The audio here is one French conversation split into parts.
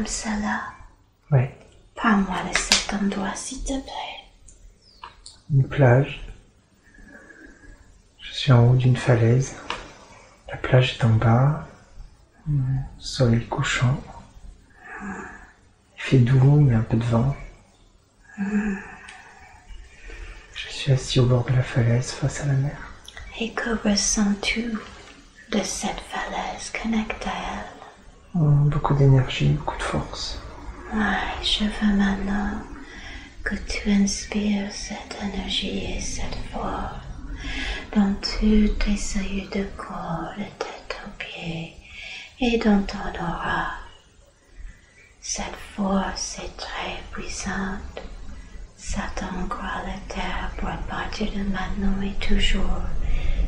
comme ça là. Oui. Parle-moi de cet endroit, s'il te plaît. Une plage. Je suis en haut d'une falaise. La plage est en bas. Soleil couchant. Il fait doux, il y a un peu de vent. Je suis assis au bord de la falaise face à la mer. Et que ressens-tu de cette falaise? Connecte à elle. Beaucoup d'énergie, beaucoup de force. Ouais, je veux maintenant que tu inspires cette énergie et cette force dans tous tes cellules de corps, de tête aux pieds et dans ton aura. Cette force est très puissante. Satan croit la terre pour partir de maintenant et toujours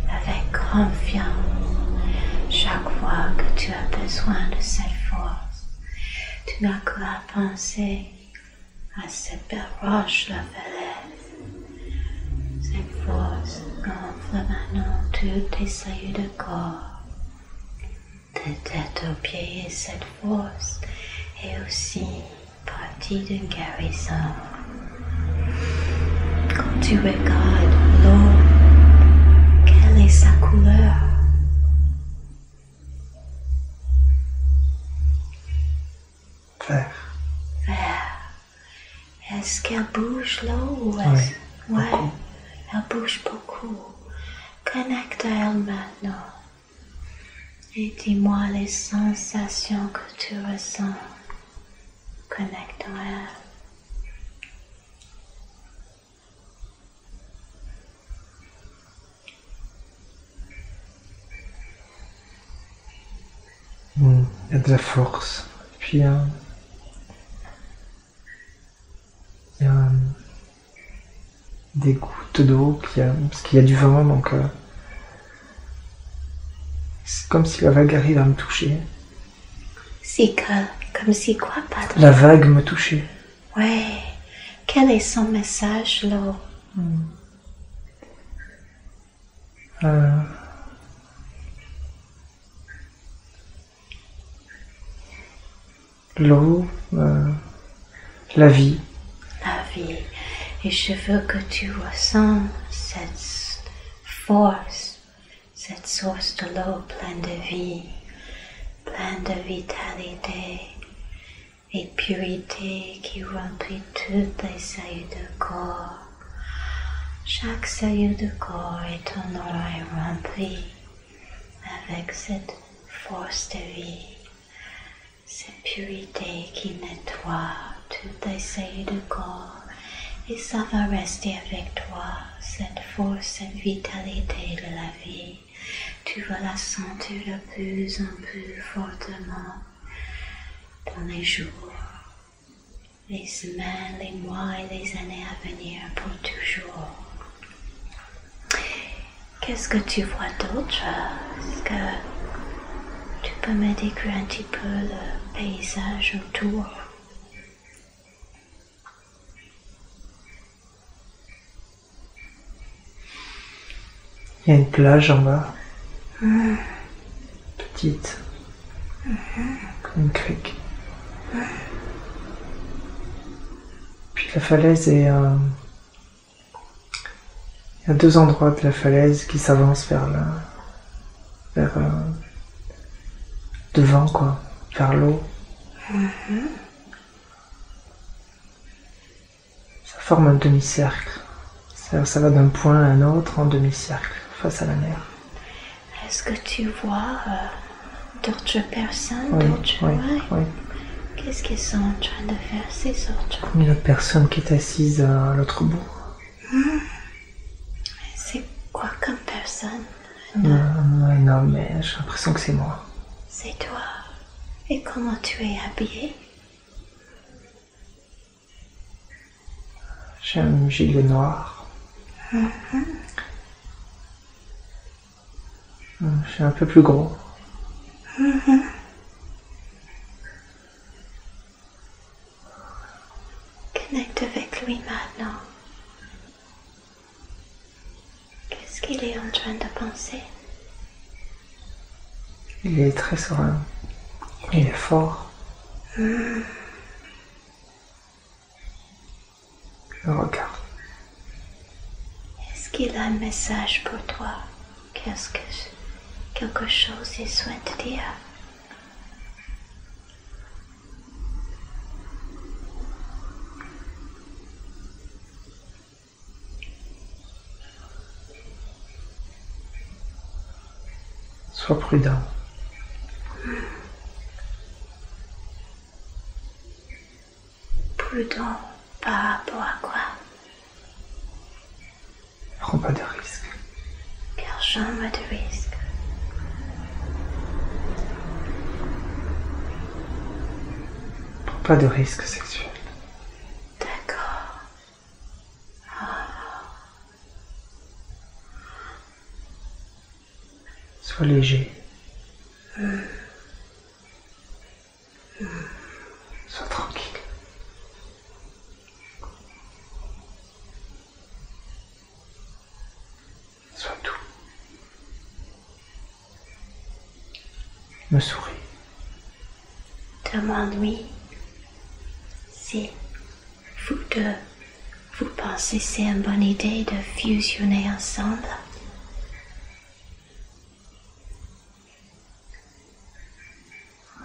avec confiance. Chaque fois que tu as besoin de cette force, tu n'as qu'à penser à cette belle roche, la falaise. Cette force gonfle maintenant toutes tes cellules de corps, de tête aux pieds, et cette force est aussi partie d'une guérison. Quand tu regardes l'eau, quelle est sa couleur? Vert. Vert. Est-ce qu'elle bouge l'eau ou Oui, est-ce... Ouais, beaucoup. elle bouge beaucoup. Connecte à elle maintenant. Et dis-moi les sensations que tu ressens. Connecte à elle. Il y a de la force. Et puis il y a des gouttes d'eau, parce qu'il y a du vent, donc c'est comme si la vague arrive à me toucher. Comme si quoi, pardon? La vague me touchait. Ouais. Quel est son message, l'eau? L'eau, la vie. La vie. Et je veux que tu ressens cette force, cette source de l'eau pleine de vie, pleine de vitalité et pureté qui remplit toutes les cellules de corps. Chaque cellule de corps et ton aura est remplie avec cette force de vie, cette pureté qui nettoie toutes les cellules de corps. Et ça va rester avec toi, cette force, cette vitalité de la vie. Tu vas la sentir de plus en plus fortement dans les jours, les semaines, les mois et les années à venir pour toujours. Qu'est-ce que tu vois d'autre? Est-ce que tu peux me décrire un petit peu le paysage autour? Il y a une plage en bas. Petite. Comme une crique. Puis la falaise est... il y a deux endroits de la falaise qui s'avancent vers devant, quoi. Vers l'eau. Ça forme un demi-cercle. Ça va d'un point à un autre en demi-cercle, face à la mer. Est-ce que tu vois d'autres personnes? Oui, oui. Qu'est-ce qu'ils sont en train de faire, ces autres? Une autre personne qui est assise à l'autre bout. C'est quoi comme personne? Un homme, mais j'ai l'impression que c'est moi. C'est toi. Et comment tu es habillé? J'ai un gilet noir. Je suis un peu plus gros. Connecte avec lui maintenant. Qu'est-ce qu'il est en train de penser? Il est très serein. Il est fort. Le regarde. Est-ce qu'il a un message pour toi? Quelque chose il souhaite te dire? Sois prudent. Prudent par rapport à quoi? Prends pas de risques. Quel genre de risque? Prends pas de risques sexuels. D'accord. Sois léger. Sois tranquille. Sois doux. Me souris. Demande-lui si vous deux, vous pensez que c'est une bonne idée de fusionner ensemble.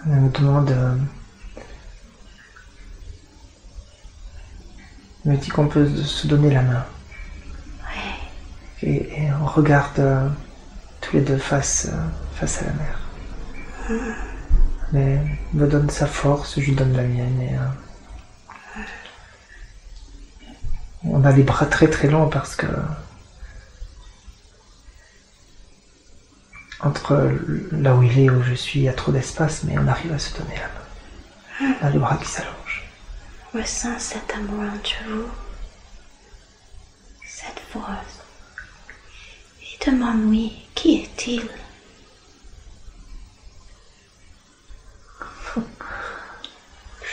Elle me demande... elle me dit qu'on peut se donner la main. Ouais. Et on regarde tous les deux face à la mer. Mais elle me donne sa force, je lui donne la mienne. Et, on a les bras très très longs parce que entre là où il est et où je suis, il y a trop d'espace, mais on arrive à se donner la main. On a les bras qui s'allongent. Ressens cet amour entre vous, cette force. Et demande-lui, qui est-il?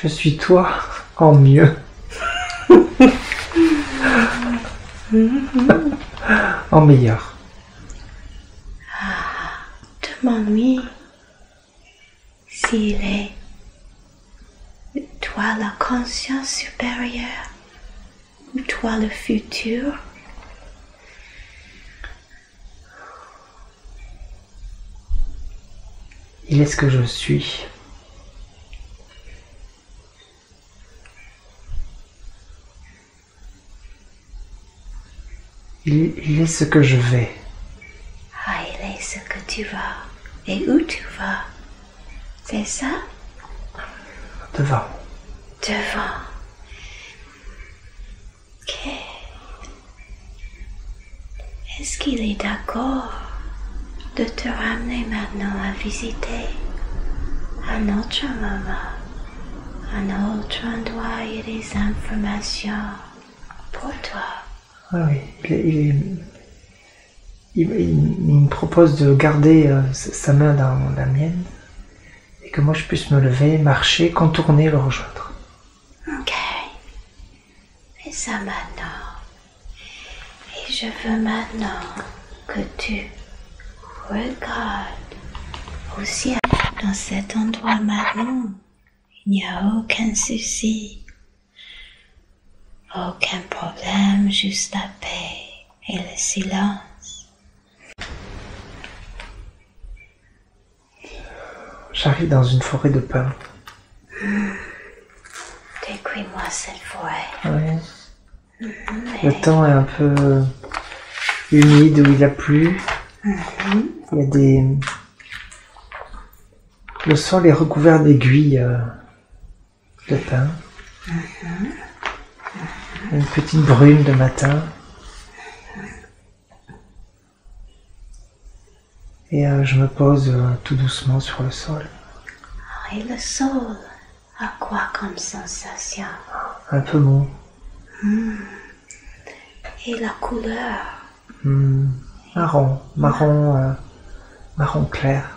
Je suis toi en mieux. En meilleur. Demande-lui s'il est toi la conscience supérieure ou toi le futur. Il est ce que je suis. Il est ce que je vais. Ah, il est ce que tu vas. Et où tu vas? C'est ça? Devant. Devant. Ok. Est-ce qu'il est d'accord de te ramener maintenant à visiter un autre moment, un autre endroit et des informations pour toi? Ah oui, il me propose de garder sa main dans la mienne et que moi je puisse me lever, marcher, contourner et le rejoindre. Ok. Fais ça maintenant. Et je veux maintenant que tu regardes aussi dans cet endroit maintenant. Il n'y a aucun souci. Aucun problème, juste la paix et le silence. J'arrive dans une forêt de pins. Décris-moi cette forêt. Ouais. Le temps est un peu humide où il a plu. Il y a le sol est recouvert d'aiguilles de pin. Une petite brume de matin. Et je me pose tout doucement sur le sol. Et le sol a quoi comme sensation? Un peu mou. Et la couleur? Marron clair.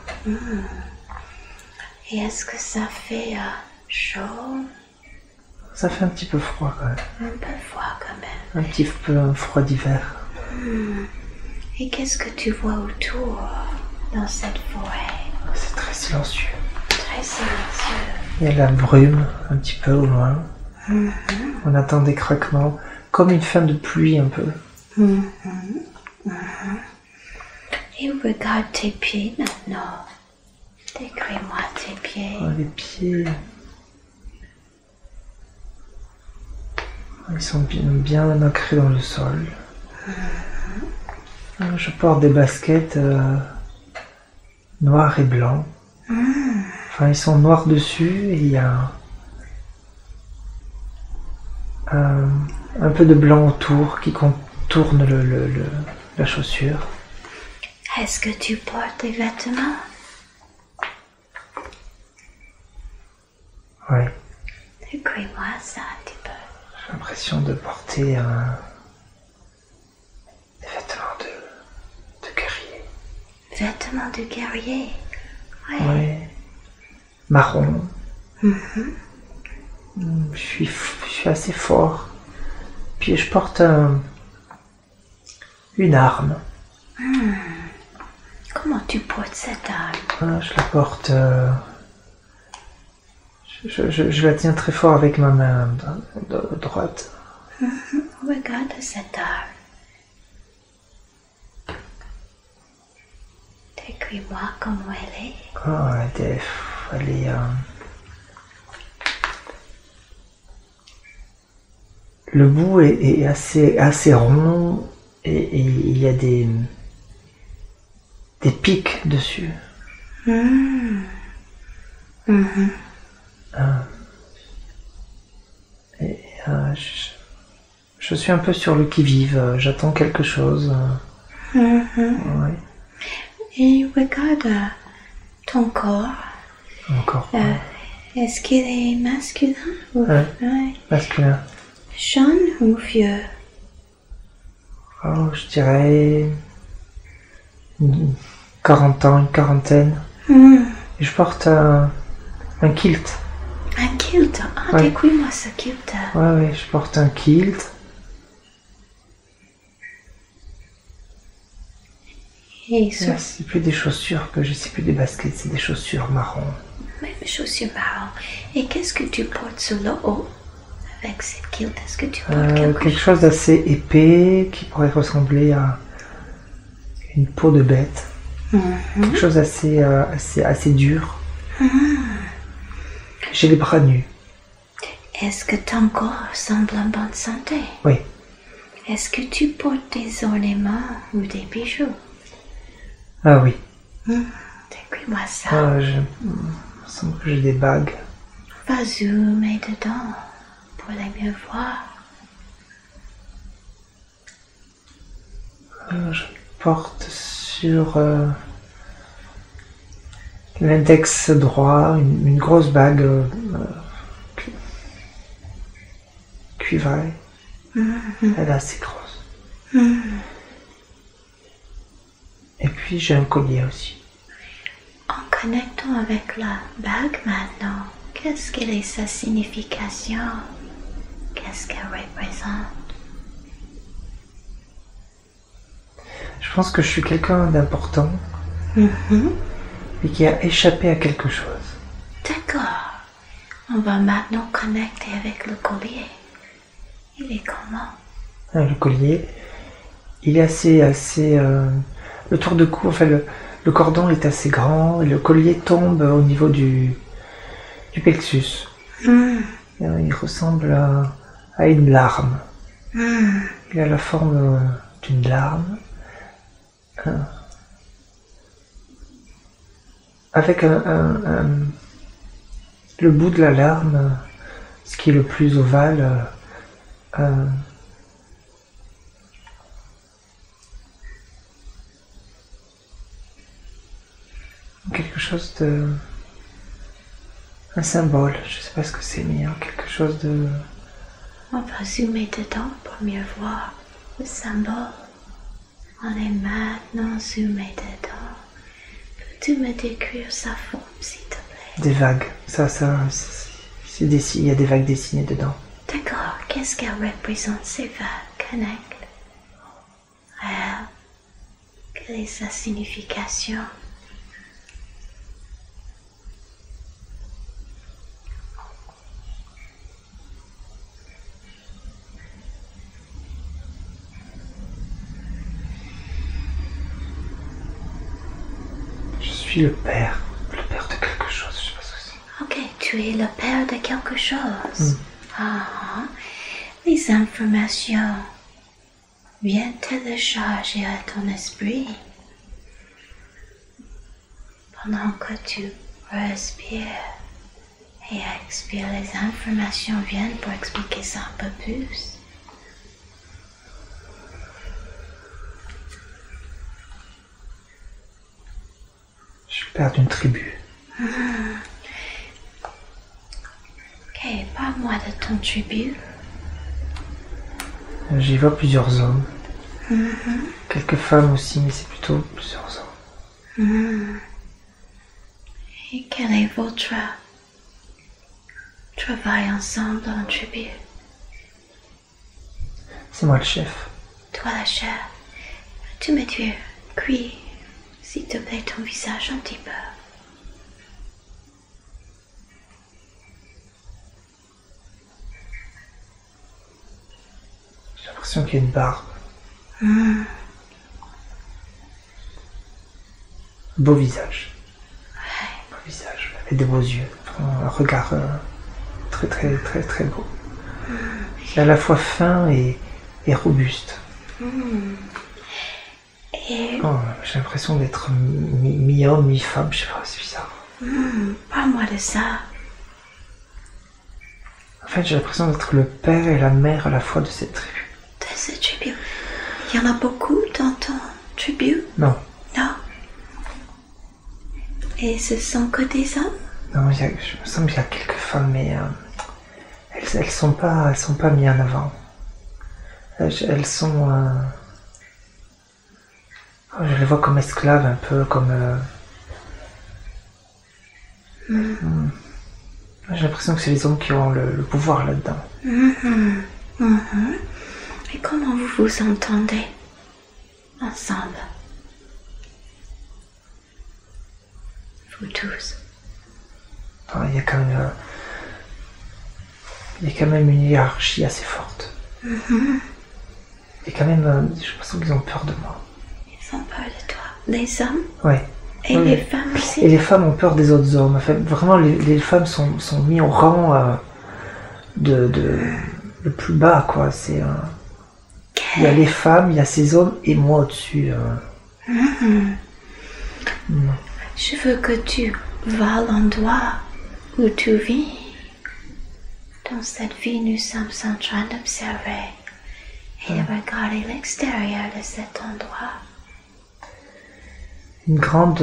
Et est-ce que ça fait chaud? Ça fait un petit peu froid quand même. Un peu froid quand même. Un petit peu froid d'hiver. Et qu'est-ce que tu vois autour dans cette forêt? C'est très silencieux. Très silencieux. Il y a la brume un petit peu au loin. On entend des craquements, comme une fin de pluie un peu. Et regarde tes pieds maintenant. Décris-moi tes pieds. Oh, les pieds. Ils sont bien ancrés dans le sol. Je porte des baskets noirs et blancs. Enfin, ils sont noirs dessus et il y a un peu de blanc autour qui contourne la chaussure. Est-ce que tu portes des vêtements? Oui. Décris-moi ça un petit peu. J'ai l'impression de porter des vêtements de guerrier. Vêtements de guerrier? Ouais. Oui. Marron. Je suis assez fort. Puis je porte une arme. Comment tu portes cette arme? Je la porte... je la tiens très fort avec ma main droite. Regarde cette arme. Décris-moi comment elle est. Oh, elle est... Le bout est assez rond et il y a des pics dessus. Je suis un peu sur le qui-vive, j'attends quelque chose. Ouais. Et regarde ton corps. Encore. Est-ce qu'il est masculin ou Masculin. jeune ou vieux? Oh, je dirais 40 ans, une quarantaine. Et je porte un kilt. Un kilt? Ah, Ouais. décris-moi ce kilt. Ouais, je porte un kilt. Et sur C'est plus des chaussures que j'ai, c'est plus des baskets, c'est des chaussures marron. même chaussures marron. Et qu'est-ce que tu portes sur le haut avec cette kilt? Est-ce que tu portes Quelque chose d'assez épais qui pourrait ressembler à une peau de bête. Quelque chose assez dur. J'ai les bras nus. Est-ce que ton corps semble en bonne santé? Oui. Est-ce que tu portes des ornements ou des bijoux? Ah oui. Décris-moi ça. Il me semble que j'ai des bagues. Va zoomer dedans pour les mieux voir. Je porte sur l'index droit une grosse bague cuivrée. Elle est assez grosse. Et puis j'ai un collier aussi. En connectant avec la bague maintenant, qu'est-ce qu'elle est sa signification? Qu'est-ce qu'elle représente? Je pense que je suis quelqu'un d'important et qui a échappé à quelque chose. D'accord. On va maintenant connecter avec le collier. Il est comment? Le collier, il est assez le tour de cou, enfin le cordon est assez grand et le collier tombe au niveau du plexus. Il ressemble à une larme. Il a la forme d'une larme. Avec le bout de la larme, ce qui est le plus ovale, quelque chose de... un symbole, je sais pas ce que c'est, mais quelque chose de... On va zoomer dedans pour mieux voir le symbole. On est maintenant zoomé dedans. Peux-tu me décrire sa forme, s'il te plaît? Des vagues, il y a des vagues dessinées dedans. D'accord, qu'est-ce qu'elle représente ces vagues? Connect. Elle. Quelle est sa signification? suis le père de quelque chose, je sais pas ce que c'est. Ok, tu es le père de quelque chose. Ah, les informations viennent télécharger à ton esprit pendant que tu respires et expires. Les informations viennent pour expliquer ça un peu plus. Je suis le père d'une tribu. Ok, parle-moi de ton tribu. J'y vois plusieurs hommes. Quelques femmes aussi, mais c'est plutôt plusieurs hommes. Et quel est votre travail ensemble en tribu? C'est moi le chef. Toi la chef, tu me dire, crie, s'il te plaît, ton visage un petit peu. J'ai l'impression qu'il y a une barbe. Beau visage. Beau visage, avec des beaux yeux. Un regard très très très très beau. C'est à la fois fin et robuste. Et Oh, j'ai l'impression d'être mi-homme, mi-femme, je sais pas, c'est bizarre. parle-moi de ça. En fait, j'ai l'impression d'être le père et la mère à la fois de cette tribu. De cette tribu. Il y en a beaucoup dans ton tribu? Non, Non. Et ce sont que des hommes? non, je me semble qu'il y a quelques femmes, mais elles sont pas mises en avant. Elles sont, je les vois comme esclaves, un peu comme. J'ai l'impression que c'est les hommes qui ont le pouvoir là-dedans. Et comment vous vous entendez ensemble? Vous tous. Enfin, il y a quand même une hiérarchie assez forte. Il y a quand même, j'ai l'impression qu'ils ont peur de moi. Ils ont peur de toi. Les hommes? Ouais. Et Oui, les oui. femmes aussi? Et les femmes ont peur des autres hommes. En fait, vraiment, les femmes sont mises au rang le plus bas, quoi. C'est il y a les femmes, il y a ces hommes et moi au-dessus. Je veux que tu vas à l'endroit où tu vis. Dans cette vie, nous sommes en train d'observer et de regarder l'extérieur de cet endroit. Une grande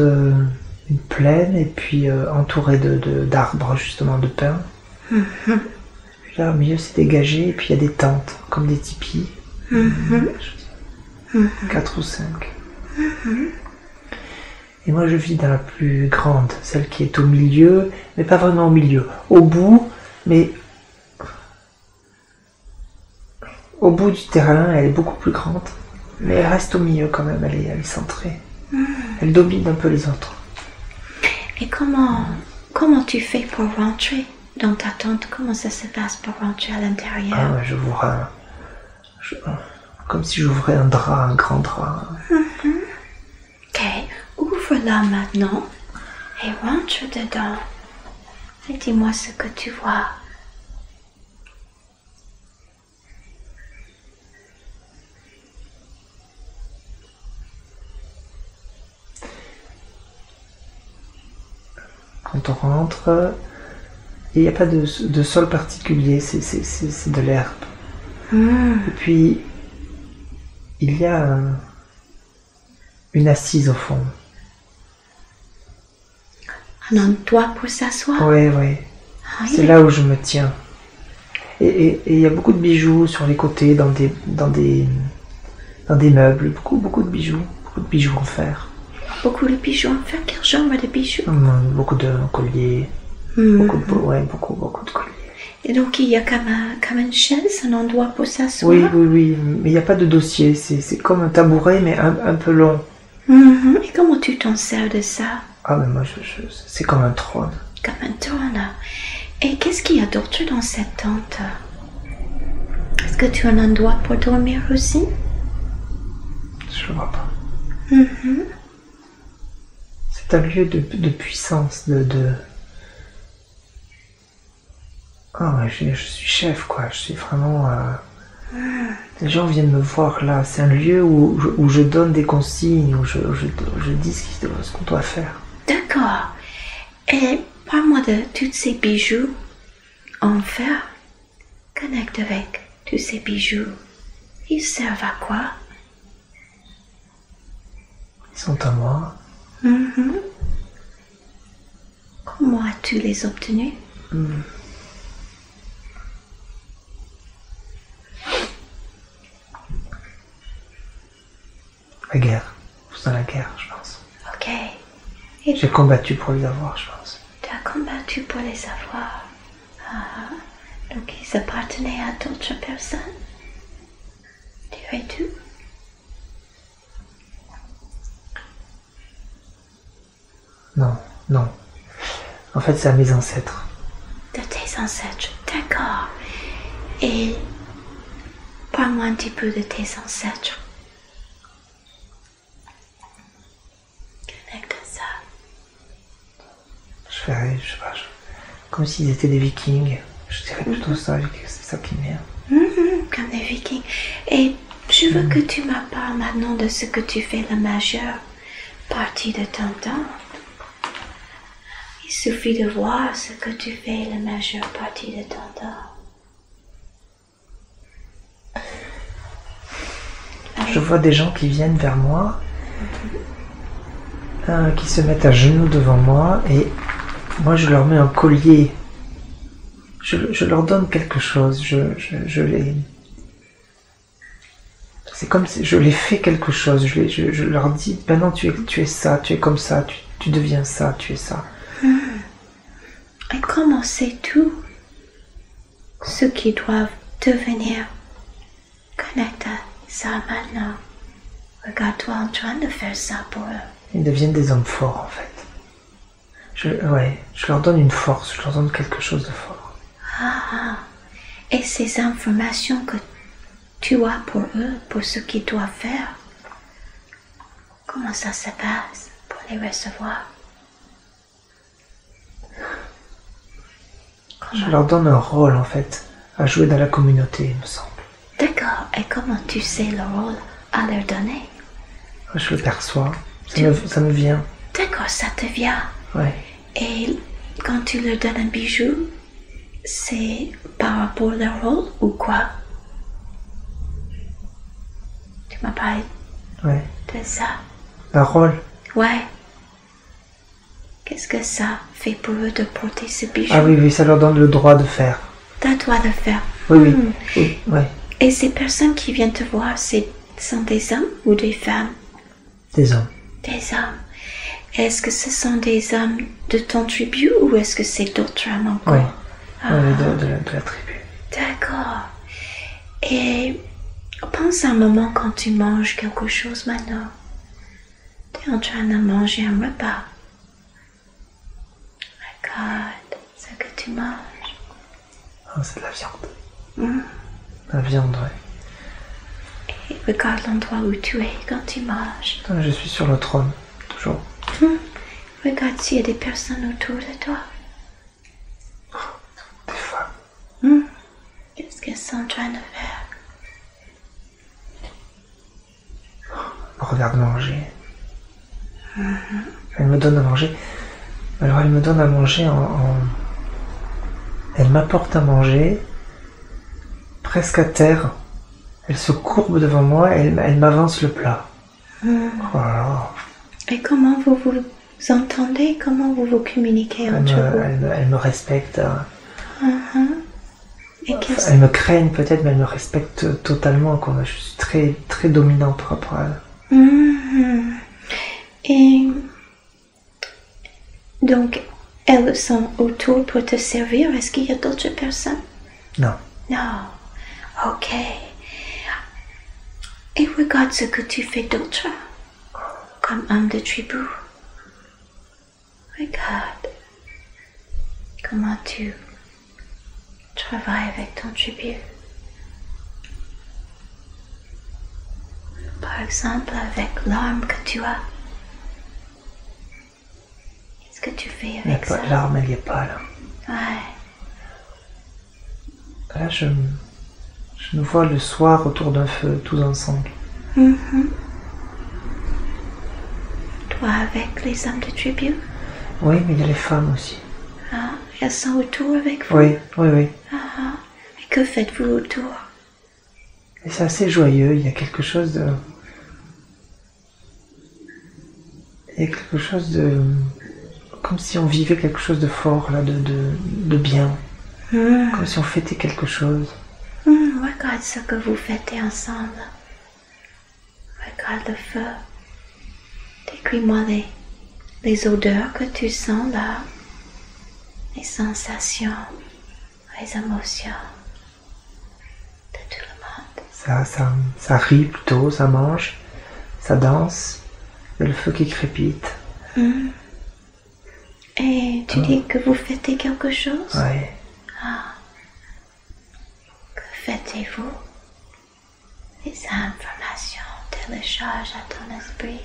une plaine et puis entourée d'arbres, justement, de pins. Puis là, au milieu, c'est dégagé et puis il y a des tentes, comme des tipis. 4 ou 5. Et moi, je vis dans la plus grande, celle qui est au milieu, mais pas vraiment au milieu. Au bout, mais au bout du terrain, elle est beaucoup plus grande, mais elle reste au milieu quand même, elle est centrée. Elle domine un peu les autres. Et comment tu fais pour rentrer dans ta tente? Comment ça se passe pour rentrer à l'intérieur? Ah ouais, comme si j'ouvrais un drap, un grand drap. Ok, ouvre-la maintenant et rentre dedans. Et dis-moi ce que tu vois. Quand on rentre, il n'y a pas de sol particulier, c'est de l'herbe. Et puis, il y a une assise au fond. Un endroit pour s'asseoir? Oui. Ah, C'est là où je me tiens. Et il y a beaucoup de bijoux sur les côtés, dans des meubles, beaucoup de bijoux en fer. Beaucoup de bijoux en fer? Quel genre de bijoux? Beaucoup de colliers, beaucoup de colliers. Et donc il y a comme une chaise, un endroit pour s'asseoir? Oui, mais il n'y a pas de dossier, c'est comme un tabouret, mais un peu long. Et comment tu t'en sers de ça? Ah, mais moi, c'est comme un trône. Comme un trône. Et qu'est-ce qu'il y a d'autre dans cette tente? Est-ce que tu as un endroit pour dormir aussi? Je ne vois pas. c'est un lieu de puissance, Ah ouais, je suis chef, quoi. Je suis vraiment... Les gens viennent me voir là. C'est un lieu où je donne des consignes, où je dis ce qu'on doit faire. D'accord. Et parle-moi de tous ces bijoux en fer. Connecte avec tous ces bijoux. Ils servent à quoi? Ils sont à moi. Comment as-tu les obtenus? La guerre. C'est dans la guerre, je pense. Ok. J'ai combattu pour les avoir, je pense. Tu as combattu pour les avoir. Donc ils appartenaient à d'autres personnes. Dirais-tu? Non. En fait, c'est à mes ancêtres. De tes ancêtres, d'accord. Et parle-moi un petit peu de tes ancêtres. Connecte à ça. Je sais pas, comme s'ils étaient des vikings. Je dirais plutôt ça, c'est ça qui me vient. Comme des vikings. Et je veux que tu me parles maintenant de ce que tu fais la majeure partie de ton temps. Il suffit de voir ce que tu fais la majeure partie de ton temps. Je vois des gens qui viennent vers moi, qui se mettent à genoux devant moi, et moi je leur mets un collier. Je leur donne quelque chose. C'est comme si je les fais quelque chose. Je leur dis, maintenant tu es ça, tu es comme ça, tu deviens ça, tu es ça. Et comment sais-tu ce qui doivent devenir? Connecte à ça maintenant. Regarde-toi en train de faire ça pour eux. Ils deviennent des hommes forts, en fait. Je leur donne une force, je leur donne quelque chose de fort. Et ces informations que tu as pour eux, pour ce qu'ils doivent faire, comment ça se passe pour les recevoir? Je leur donne un rôle, en fait, à jouer dans la communauté, il me semble. D'accord. Et comment tu sais le rôle à leur donner? Je le perçois. Ça me vient. D'accord, ça te vient. Ouais. Et quand tu leur donnes un bijou, c'est par rapport à leur rôle ou quoi? Tu m'as parlé de ça. Un rôle? Ouais. Qu'est-ce que ça fait pour eux de porter ce bijou? Ah oui, ça leur donne le droit de faire. T'as le droit de faire. Oui, ouais. Et ces personnes qui viennent te voir, sont des hommes ou des femmes? Des hommes. Des hommes. Est-ce que ce sont des hommes de ton tribu ou est-ce que c'est d'autres hommes encore? Oui, de la tribu. D'accord. Et pense à un moment quand tu manges quelque chose maintenant. Tu es en train de manger un repas. Regarde ce que tu manges. Oh, c'est de la viande. La viande, ouais. Et regarde l'endroit où tu es quand tu manges. Je suis sur le trône, toujours. Regarde s'il y a des personnes autour de toi. Des femmes. Qu'est-ce qu'elles sont en train de faire? Elles me regardent manger. Elles me donnent à manger. Alors elles me donnent à manger Elles m'apportent à manger presque à terre. Elles se courbent devant moi et elles m'avancent le plat. Voilà. Et comment vous vous entendez? Comment vous vous communiquez entre vous? Elles me respectent. Et elles me craignent peut-être, mais elles me respectent totalement. Quoi. Je suis très, très dominant par rapport à elles. Et donc, elles sont autour pour te servir. Est-ce qu'il y a d'autres personnes? Non. Non. Ok. Et regarde ce que tu fais d'autre, comme homme de tribu. Regarde comment tu travailles avec ton tribu. Par exemple, avec l'arme que tu as. Qu'est-ce que tu fais Il y a avec pas, ça? l'arme, elle n'y est pas là. Ouais. Là, je nous vois le soir autour d'un feu, tous ensemble. Mhm. Toi avec les hommes de tribu? Oui, mais il y a les femmes aussi. Ah, elles sont autour avec vous? Oui, oui, oui. Ah, et que faites-vous autour? Et c'est assez joyeux, il y a quelque chose de... Il y a quelque chose de... Comme si on vivait quelque chose de fort, là, de bien. Comme si on fêtait quelque chose. Regarde ce que vous fêtez ensemble. Regarde le feu. Décris-moi les odeurs que tu sens là. Les sensations, les émotions de tout le monde. Ça rit plutôt, ça mange, ça danse. Il y a le feu qui crépite. Et tu dis que vous fêtez quelque chose? Oui. Que fêtez-vous? Les informations téléchargent à ton esprit.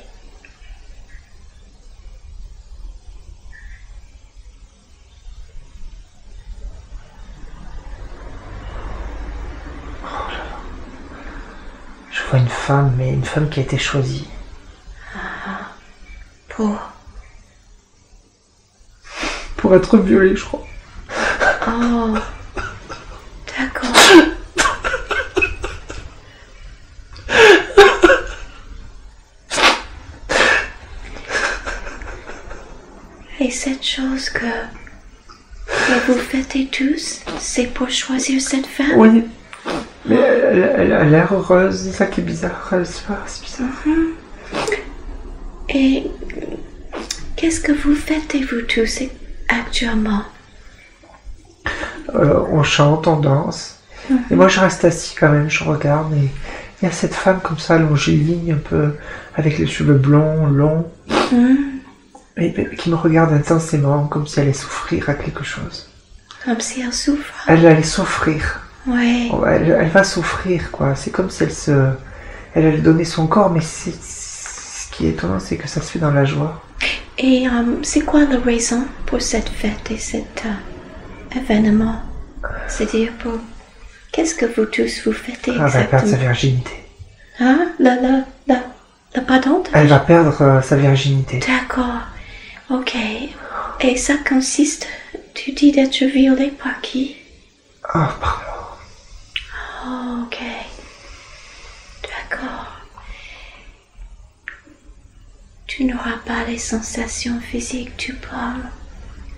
Je vois une femme, mais une femme qui a été choisie. Pour être violée, je crois. Oh, d'accord. Et cette chose que vous fêtez tous, c'est pour choisir cette femme? Oui. Mais elle a l'air heureuse, c'est ça qui est bizarre. C'est bizarre. Et qu'est-ce que vous fêtez-vous tous actuellement? On chante, on danse. Et moi, je reste assis quand même, je regarde. Et il y a cette femme comme ça, longiligne, un peu, avec les cheveux blonds, longs. Et qui me regarde intensément, comme si elle allait souffrir à quelque chose. Comme si elle souffre? Elle allait souffrir. Oui. Elle va souffrir, quoi. C'est comme si elle allait donner son corps, mais ce qui est étonnant, c'est que ça se fait dans la joie. Et c'est quoi la raison pour cette fête et cet événement? C'est-à-dire pour... Qu'est-ce que vous tous vous fêtez exactement? Elle va perdre sa virginité. Hein? Pardon? Elle va perdre sa virginité. D'accord. Ok. Et ça consiste, tu dis, d'être violée par qui? Oh, pardon. Oh, ok. D'accord. Tu n'auras pas les sensations physiques, tu peux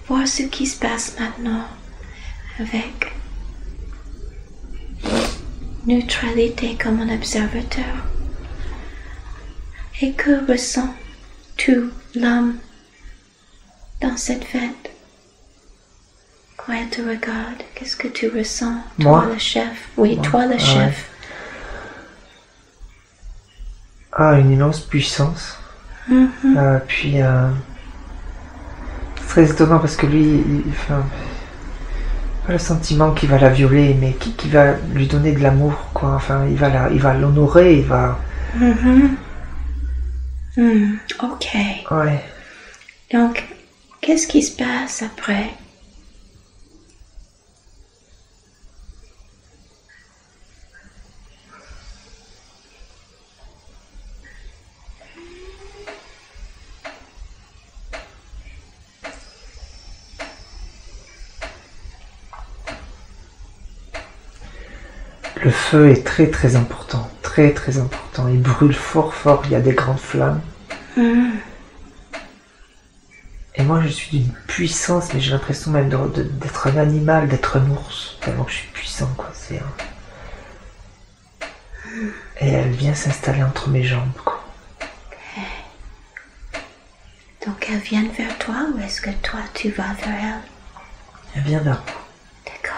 voir ce qui se passe maintenant avec neutralité comme un observateur. Et que ressens-tu, l'homme, dans cette fête? Quand elle te regarde, qu'est-ce que tu ressens? Moi? Toi, le chef. Oui, toi, le chef. Une immense puissance. Puis, c'est très étonnant parce que lui, pas le sentiment qu'il va la violer, mais qui va lui donner de l'amour, quoi. Enfin, il va l'honorer, il va... Ok. Ouais. Donc, qu'est-ce qui se passe après? Le feu est très très important, très très important. Il brûle fort fort, il y a des grandes flammes. Et moi je suis d'une puissance, mais j'ai l'impression même d'être un animal, d'être un ours, tellement que je suis puissant, quoi. Et elle vient s'installer entre mes jambes, quoi. Donc elle vient vers toi ou est-ce que toi tu vas vers elle? Elle vient vers moi. D'accord.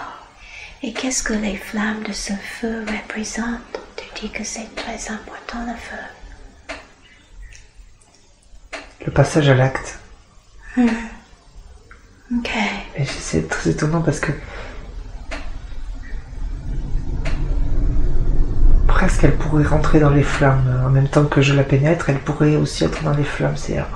Et qu'est-ce que les flammes de ce feu représentent? Tu dis que c'est très important le feu. Le passage à l'acte. Ok. Et c'est très étonnant parce que presque elle pourrait rentrer dans les flammes. En même temps que je la pénètre, elle pourrait aussi être dans les flammes. C'est... Ok.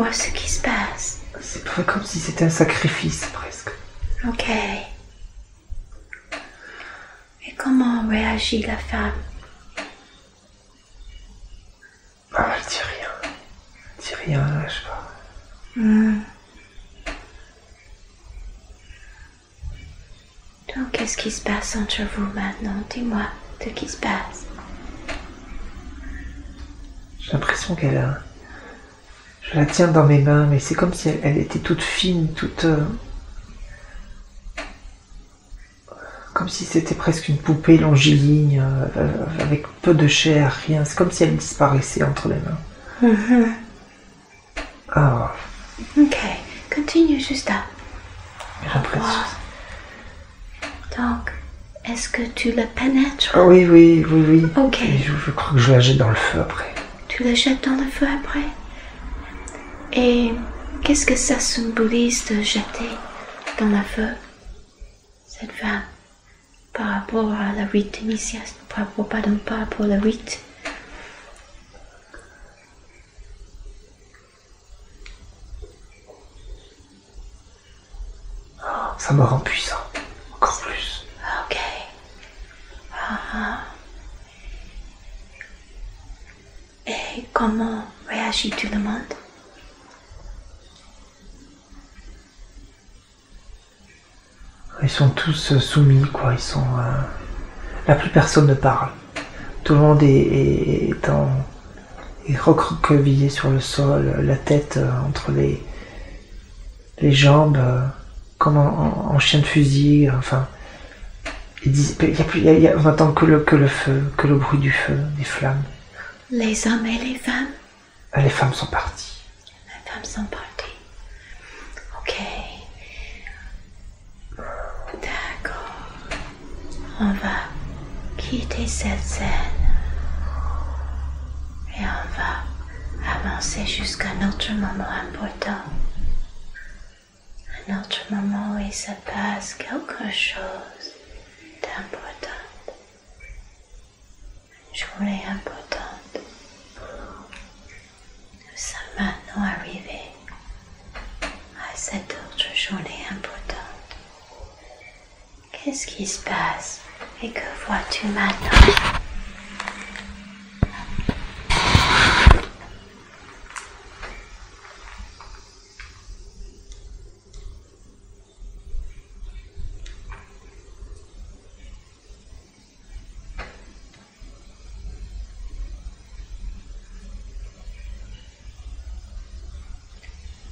voir ce qui se passe. C'est comme si c'était un sacrifice, presque. Ok. Et comment réagit la femme? Ah, elle dit rien. Elle dit rien, je sais pas. Donc, qu'est-ce qui se passe entre vous maintenant? Dis-moi ce qui se passe. J'ai l'impression qu'elle a... Je la tiens dans mes mains, mais c'est comme si elle était toute fine, toute... Comme si c'était presque une poupée longiligne, avec peu de chair, rien. C'est comme si elle disparaissait entre les mains. Ah. Ok, continue juste là. J'ai l'impression... Donc, est-ce que tu le pénètres? Ah oui. Ok. Et je crois que je la jette dans le feu après. Tu le jettes dans le feu après? Et qu'est-ce que ça symbolise de jeter dans le feu cette femme par rapport à la rite d'initiation, par rapport au rite? Ça me rend puissant, encore plus. Ok. Et comment réagit tout le monde? Ils sont tous soumis, quoi. Ils sont... Là, plus personne ne parle. Tout le monde est recroquevillé sur le sol, la tête entre les jambes, comme en chien de fusil. Enfin, on n'entend que le feu, que le bruit du feu, des flammes. Les hommes et les femmes? Les femmes sont parties. Les femmes sont parties. Ok. D'accord. On va quitter cette scène. Et on va avancer jusqu'à un autre moment important. Un autre moment où il se passe quelque chose d'important. Une journée importante. Nous sommes maintenant arrivés à cette autre journée importante. Qu'est-ce qui se passe et que vois-tu maintenant?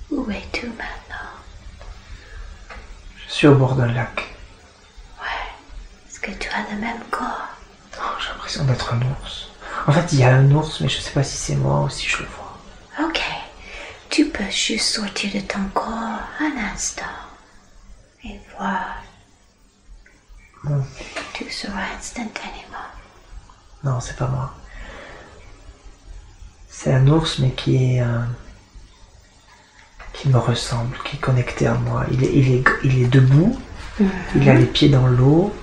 Où es-tu maintenant? Je suis au bord d'un lac. Ouais. Est-ce que tu as le même corps? Oh, j'ai l'impression d'être un ours. En fait, il y a un ours, mais je ne sais pas si c'est moi ou si je le vois. Ok. Tu peux juste sortir de ton corps un instant et voir. Tu seras instantanément. Non, c'est pas moi. C'est un ours, mais qui me ressemble, qui est connecté à moi. Il est debout, il a les pieds dans l'eau.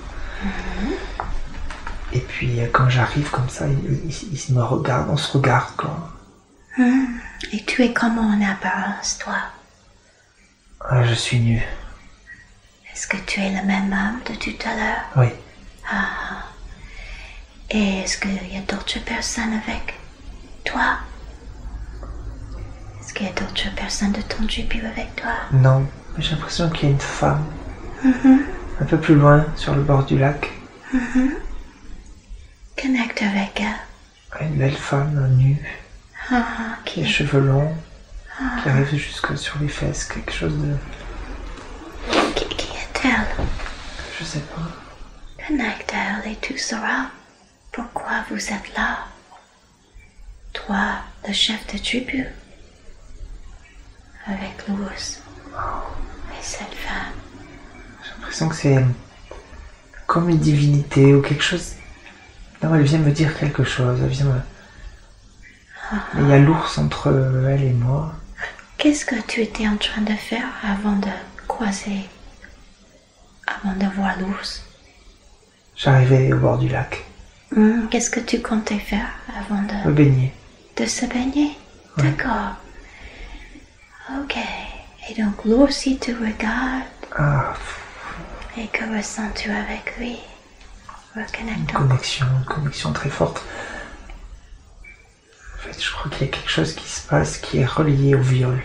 Et puis quand j'arrive comme ça, il me regarde, on se regarde quoi. Et tu es comment en apparence, toi? Je suis nu. Est-ce que tu es le même homme de tout à l'heure? Oui. Et est-ce qu'il y a d'autres personnes avec toi? Est-ce qu'il y a d'autres personnes de ton tribu avec toi? Non, mais j'ai l'impression qu'il y a une femme. Un peu plus loin, sur le bord du lac. Connecte avec elle. Une belle femme nue. Qui Les cheveux longs. Qui arrive jusque sur les fesses. Quelque chose de... Qui est-elle? Je sais pas. Connecte à elle et tu sauras pourquoi vous êtes là. Toi, le chef de tribu. Avec l'ours. Et cette femme. J'ai l'impression que c'est comme une divinité ou quelque chose. Non, elle vient me dire quelque chose. Elle vient me... Mais il y a l'ours entre elle et moi. Qu'est-ce que tu étais en train de faire avant de croiser, avant de voir l'ours? J'arrivais au bord du lac. Qu'est-ce que tu comptais faire avant Me baigner. de se baigner? Ouais. D'accord. Ok. Et donc l'ours, il te regarde. Ah, Et que ressens-tu avec lui? une Reconnectant. connexion très forte. En fait, je crois qu'il y a quelque chose qui se passe qui est relié au viol.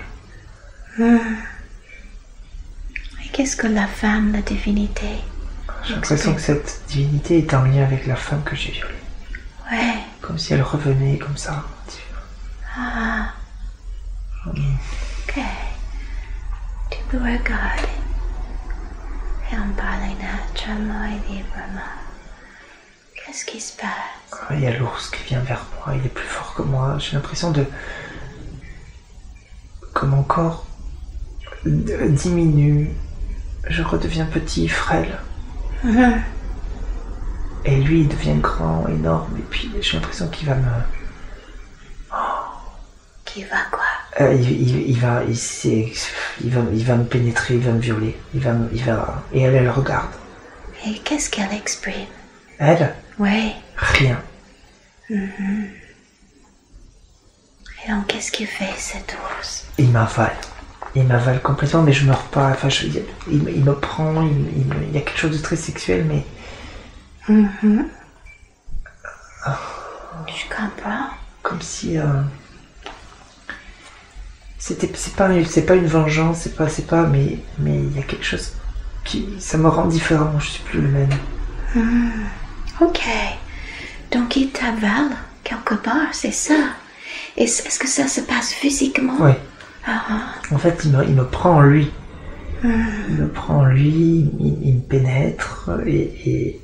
Et qu'est-ce que la femme, la divinité? J'ai l'impression que cette divinité est en lien avec la femme que j'ai violée. Ouais. Comme si elle revenait comme ça. Ah. Ok. Tu peux regarder et en parler naturellement et librement. Qu'est-ce qui se passe? Ah, il y a l'ours qui vient vers moi, il est plus fort que moi. J'ai l'impression que mon corps diminue. Je redeviens petit, frêle. Et lui, il devient grand, énorme. Et puis, j'ai l'impression qu'il va me... Qui va quoi? Il va me pénétrer, il va me violer. Et elle le regarde. Et qu'est-ce qu'elle exprime? Elle? Oui. Rien. Et donc, qu'est-ce qu'il fait, cet ours? Il m'avale. Il m'avale complètement, mais je meurs pas. Enfin, il me prend, il y a quelque chose de très sexuel, mais... Je comprends. Comme si... c'est pas une vengeance, mais il y a quelque chose ça me rend différent, je suis plus le même. Ok. Donc il t'avale quelque part, c'est ça. Est-ce que ça se passe physiquement? Oui. En fait, il me prend en lui. Il me prend en lui, il me pénètre et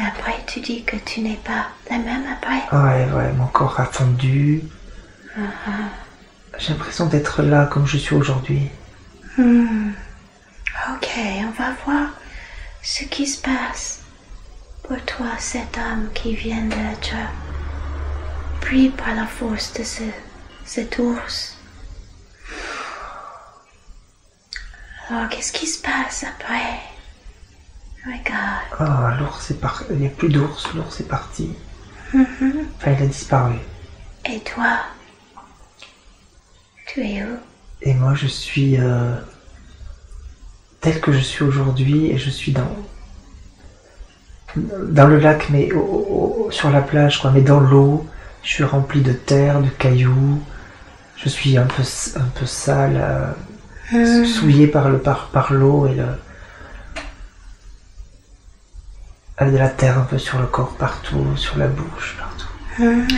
après, tu dis que tu n'es pas la même après? Ouais, mon corps a fondu. J'ai l'impression d'être là comme je suis aujourd'hui. Ok, on va voir ce qui se passe pour toi, cet homme qui vient d'être pris par la force de cet ours. Alors, qu'est-ce qui se passe après? Regarde. Ah, l'ours est parti. Il n'y a plus d'ours, l'ours est parti. Enfin, il a disparu. Et toi? Tu es où? Et moi, je suis tel que je suis aujourd'hui, et je suis dans le lac, mais sur la plage, quoi. Mais dans l'eau, je suis rempli de terre, de cailloux. Je suis un peu sale, souillé par l'eau et avec de la terre un peu sur le corps, partout, sur la bouche, partout.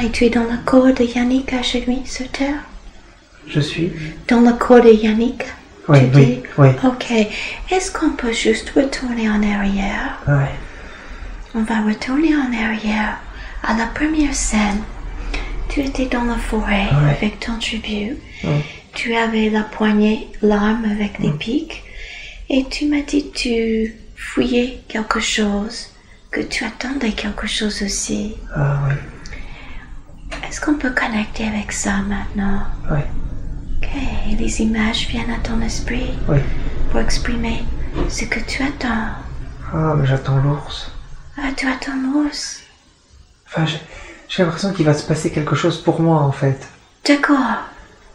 Et tu es dans le corps de Yannick aujourd'hui sur terre? Je suis dans le corps de Yannick? Oui. Ok. Est-ce qu'on peut juste retourner en arrière? Ouais. On va retourner en arrière à la première scène. Tu étais dans la forêt avec ton tribu. Tu avais la poignée, l'arme avec des pics. Et tu m'as dit que tu fouillais quelque chose, que tu attendais quelque chose aussi. Ah oui. Est-ce qu'on peut connecter avec ça maintenant? Oui. Ok, les images viennent à ton esprit pour exprimer ce que tu attends. Ah, mais j'attends l'ours. Ah, tu attends l'ours? Enfin, j'ai l'impression qu'il va se passer quelque chose pour moi, en fait. D'accord.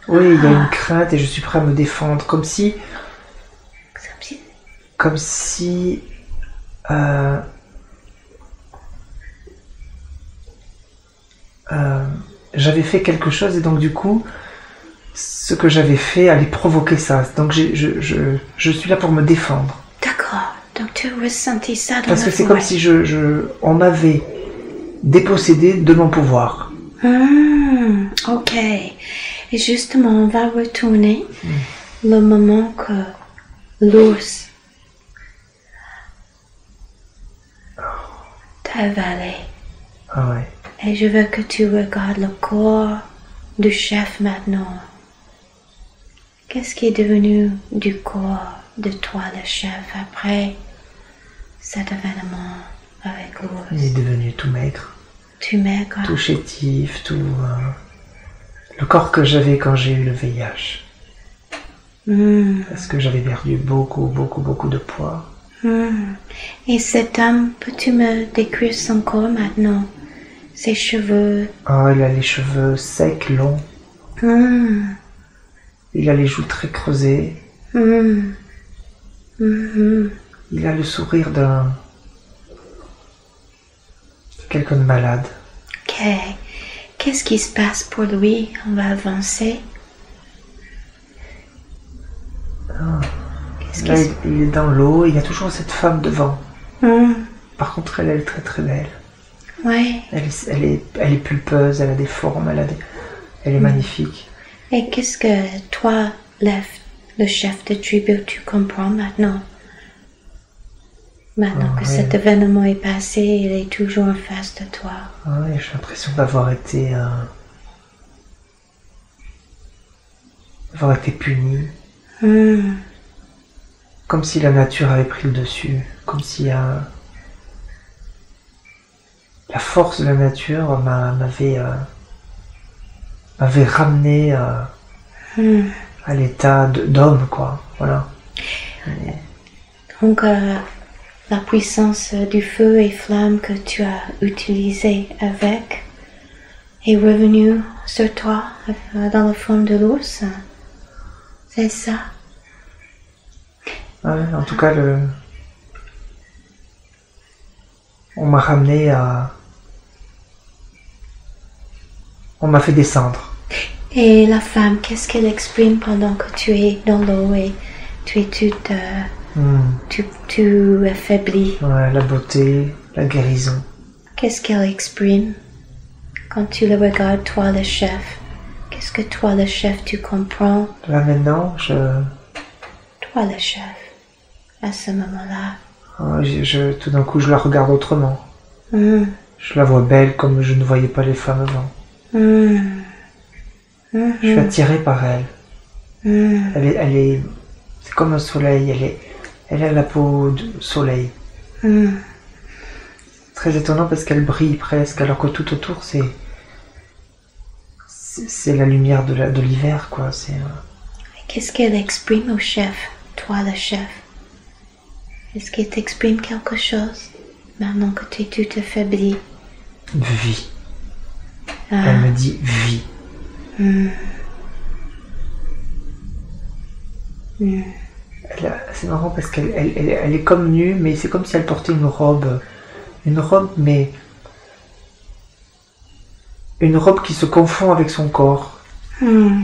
Oui, il y a une crainte et je suis prêt à me défendre, comme si j'avais fait quelque chose et donc du coup, ce que j'avais fait allait provoquer ça. Donc je suis là pour me défendre. D'accord. Donc tu as ressenti ça dans Parce la que c'est forêt. comme si on m'avait dépossédé de mon pouvoir. Ok. Et justement, on va retourner le moment que l'ours t'a avalé. Ah ouais. Et je veux que tu regardes le corps du chef maintenant. Qu'est-ce qui est devenu du corps de toi, le chef, après cet événement avec l'ours? Il est devenu tout maigre. Tu maigre? Tout chétif, tout... le corps que j'avais quand j'ai eu le VIH. Parce que j'avais perdu beaucoup de poids. Et cet homme, peux-tu me décrire son corps maintenant? Ses cheveux. Oh, il a les cheveux secs, longs. Il a les joues très creusées. Il a le sourire d'un... quelqu'un de malade. Ok. Qu'est-ce qui se passe pour lui? On va avancer. Là, il est dans l'eau, il y a toujours cette femme devant. Par contre, elle est très très belle. Ouais. Elle est pulpeuse, elle a des formes, elle est magnifique. Et qu'est-ce que toi, le chef de tribu, tu comprends maintenant? Maintenant que cet événement est passé, il est toujours en face de toi. Ouais, j'ai l'impression d'avoir été puni. Comme si la nature avait pris le dessus. Comme si la force de la nature m'avait ramené à l'état d'homme, quoi. Voilà. Donc, la puissance du feu et flamme que tu as utilisé avec est revenue sur toi dans la forme de l'ours. C'est ça? Ouais, en tout cas, on m'a ramené à... On m'a fait descendre. Et la femme, qu'est-ce qu'elle exprime pendant que tu es dans l'eau et tu es toute... tu affaiblis? Ouais, la beauté, la guérison. Qu'est-ce qu'elle exprime quand tu le regardes, toi le chef? Qu'est-ce que toi le chef, tu comprends? Là maintenant, Toi le chef, à ce moment-là. Tout d'un coup, je la regarde autrement. Je la vois belle comme je ne voyais pas les femmes avant. Je suis attiré par elle. Elle est... C'est comme un soleil, elle a la peau de soleil. Très étonnant parce qu'elle brille presque, alors que tout autour c'est la lumière de l'hiver, quoi. Qu'est-ce qu'elle exprime au chef, toi le chef? Est-ce qu'elle t'exprime quelque chose maintenant que tu t'affaiblis? Vie. Elle me dit vie. C'est marrant parce qu'elle est comme nue, mais c'est comme si elle portait une robe, mais une robe qui se confond avec son corps. On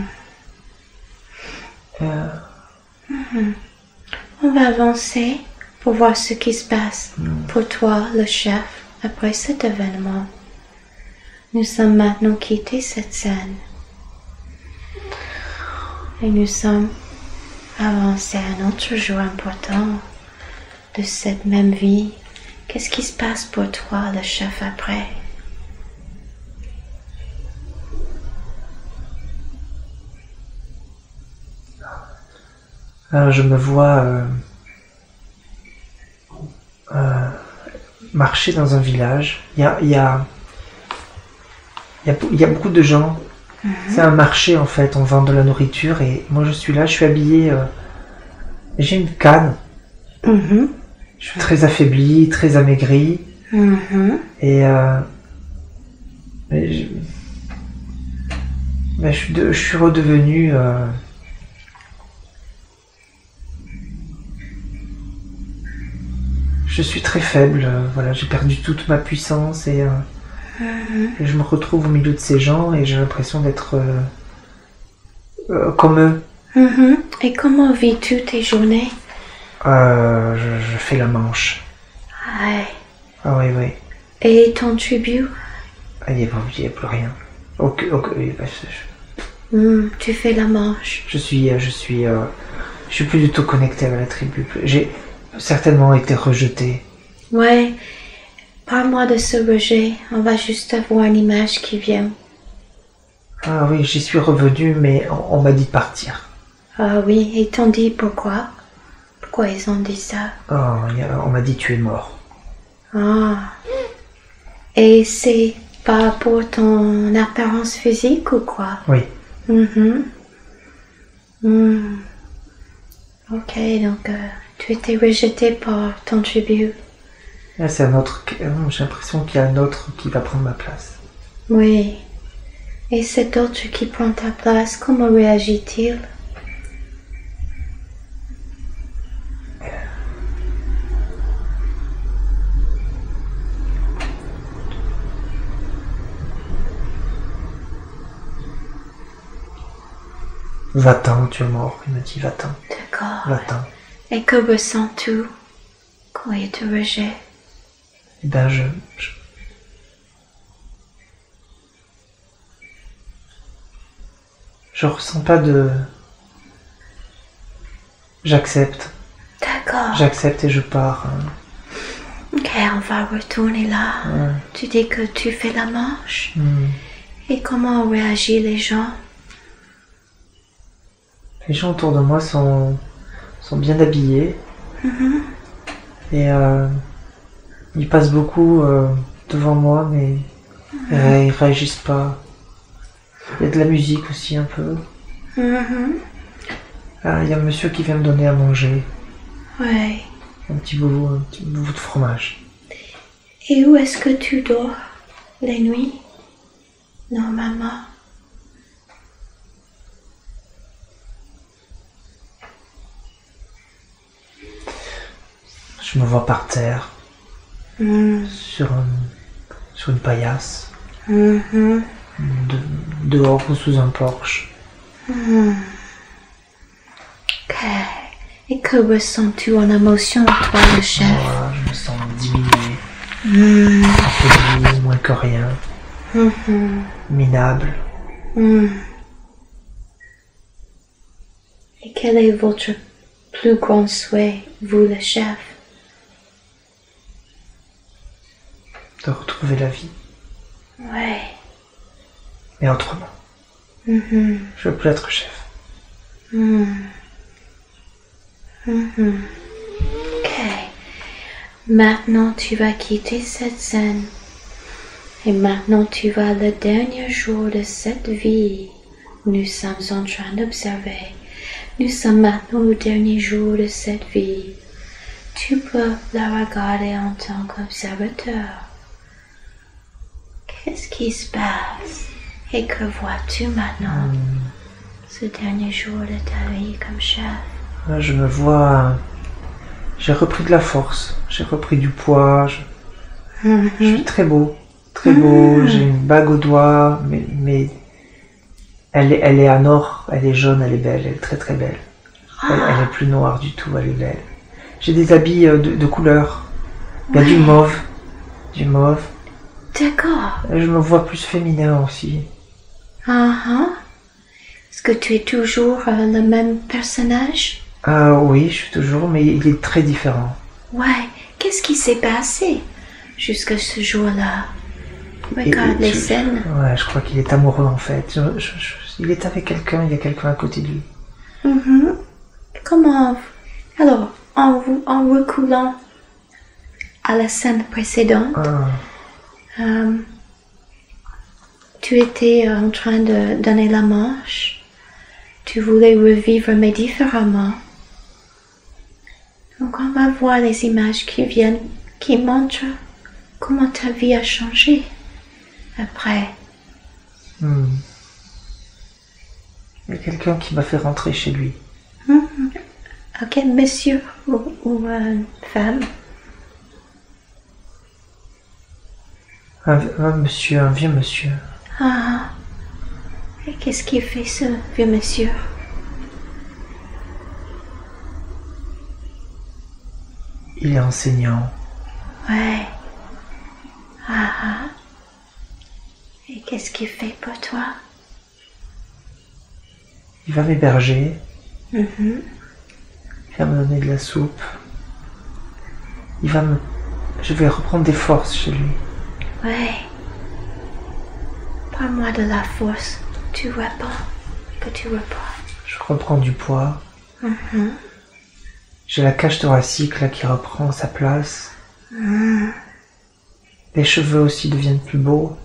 va avancer pour voir ce qui se passe pour toi, le chef, après cet événement. Nous sommes maintenant quittés cette scène. Et nous sommes avancés à un autre jour important de cette même vie. Qu'est-ce qui se passe pour toi, le chef, après? Alors je me vois marcher dans un village. Il y a beaucoup de gens. C'est un marché en fait, on vend de la nourriture et moi je suis là, je suis habillé, j'ai une canne. Je suis très affaibli, très amaigri. Et je suis redevenu je suis très faible, voilà, j'ai perdu toute ma puissance et je me retrouve au milieu de ces gens et j'ai l'impression d'être comme eux. Et comment vis-tu tes journées? Je fais la manche. Ouais. Ah oui, oui. Et ton tribu? Il n'y a plus rien. Tu fais la manche. Je suis plus du tout connecté avec la tribu. J'ai certainement été rejeté. Ouais. Parle-moi de ce rejet. On va juste avoir une image qui vient. Ah oui, j'y suis revenu, mais on m'a dit de partir. Ah oui, ils t'ont dit pourquoi? Pourquoi ils ont dit ça? On m'a dit tu es mort. Ah. Et c'est pas pour ton apparence physique ou quoi? Oui. Ok, donc Tu étais rejeté par ton tribu. Là, c'est un autre. J'ai l'impression qu'il y a un autre qui va prendre ma place. Oui. Et cet autre qui prend ta place, comment réagit-il? Va-t'en, tu es mort. Il m'a dit va-t'en. D'accord. Va-t'en. Et que ressens-tu quand il te rejette? Eh ben, je ressens pas de. J'accepte. D'accord. J'accepte et je pars. Ok, on va retourner là. Ouais. Tu dis que tu fais la marche. Hmm. Et comment réagissent les gens? Les gens autour de moi sont bien habillés. Mhm. Et ils passent beaucoup devant moi, mais ils réagissent pas. Il y a de la musique aussi un peu. Mhm. Ah, il y a un monsieur qui vient me donner à manger. Ouais. Un petit bout de fromage. Et où est-ce que tu dors les nuits, normalement? Je me vois par terre, Mm. sur une paillasse, Mhm. dehors ou sous un porche. Mm. Ok. Et que ressens-tu en émotion, toi, le chef? Voilà, je me sens diminué, affaibli, moins que rien, Mhm. minable. Mm. Et quel est votre plus grand souhait, vous, le chef? De retrouver la vie, Ouais. mais autrement. Mhm. Je veux plus être chef. Mm. Mhm. Ok. Maintenant, tu vas quitter cette scène. Et maintenant, tu vas le dernier jour de cette vie. Nous sommes en train d'observer. Nous sommes maintenant au dernier jour de cette vie. Tu peux la regarder en tant qu'observateur. Qu'est-ce qui se passe? Et que vois-tu maintenant? Ce dernier jour de ta vie comme chef. Là, je me vois. J'ai repris de la force, j'ai repris du poids. Je suis très beau, très beau. J'ai une bague au doigt, mais elle est en or, elle est jaune, elle est belle, elle est très très belle. Elle est plus noire du tout, elle est belle. J'ai des habits de couleur. Il y a du mauve, D'accord. Et je me vois plus féminin aussi. Est-ce que tu es toujours le même personnage? Ah oui, je suis toujours, mais il est très différent. Ouais. Qu'est-ce qui s'est passé jusqu'à ce jour-là? Regarde les scènes. Ouais, je crois qu'il est amoureux en fait. Il est avec quelqu'un, il y a quelqu'un à côté de lui. Comment? Alors, en reculant à la scène précédente, tu étais en train de donner la marche. Tu voulais revivre, mais différemment. Donc, on va voir les images qui viennent, qui montrent comment ta vie a changé après. Il y a quelqu'un qui m'a fait rentrer chez lui. Ok, monsieur ou femme? Un vieux monsieur. Et qu'est-ce qui fait ce vieux monsieur? Il est enseignant. Ouais. Et qu'est-ce qu'il fait pour toi? Il va m'héberger. Mhm. Il va me donner de la soupe. Je vais reprendre des forces chez lui. Ouais. Parle-moi de la force que tu reprends. Je reprends du poids. Mhm. J'ai la cage thoracique là qui reprend sa place. Les cheveux aussi deviennent plus beaux.